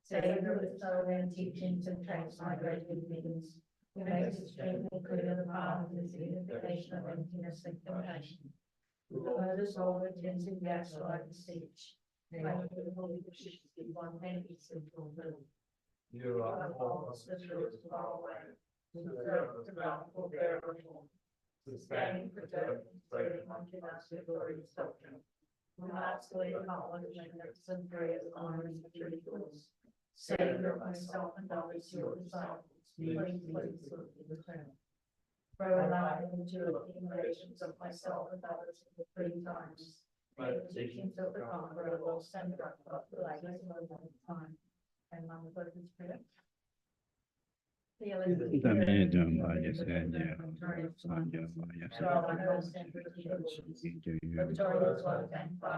Savior of soul and teachings and transmigrated beings, who makes it straight and clear the path of the signification of emptiness and compassion. Who us all attends in gas like the siege. May the holy wishes be one and easily fulfilled. You are all the truth far away, to serve the bountiful bearer of all. Sustaining, preserving, spreading unto us the glorious doctrine. We absolutely acknowledge magnificent prayers, honors, and tributes. Savior of myself and others, your disciples, please look in the crown. Throw alive into accumulations of myself and others in the 3 times, May the teachings of the conqueror will stand up for the light of time. And on the Holy Spirit. También yo vaya sea ya, vaya vaya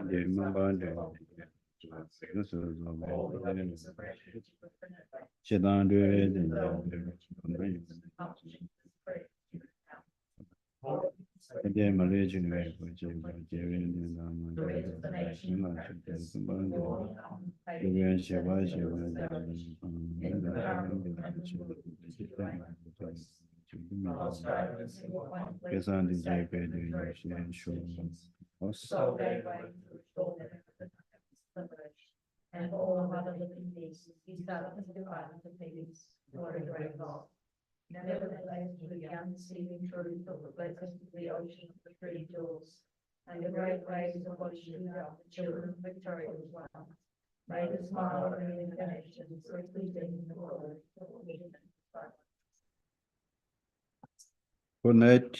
de mabande eso es lo que dan de de Malaysia ne ko je je ne na ma de ma de she ba she Kesan di je pe de she show So they went through and all of other living beings, he felt as divided the things, or a great law. Nevertheless, he began receiving truth of the places of the ocean of the three jewels, and the great waves of ocean of the children of Victoria as well. Made a smile of the inclinations, repeating the word. Good night.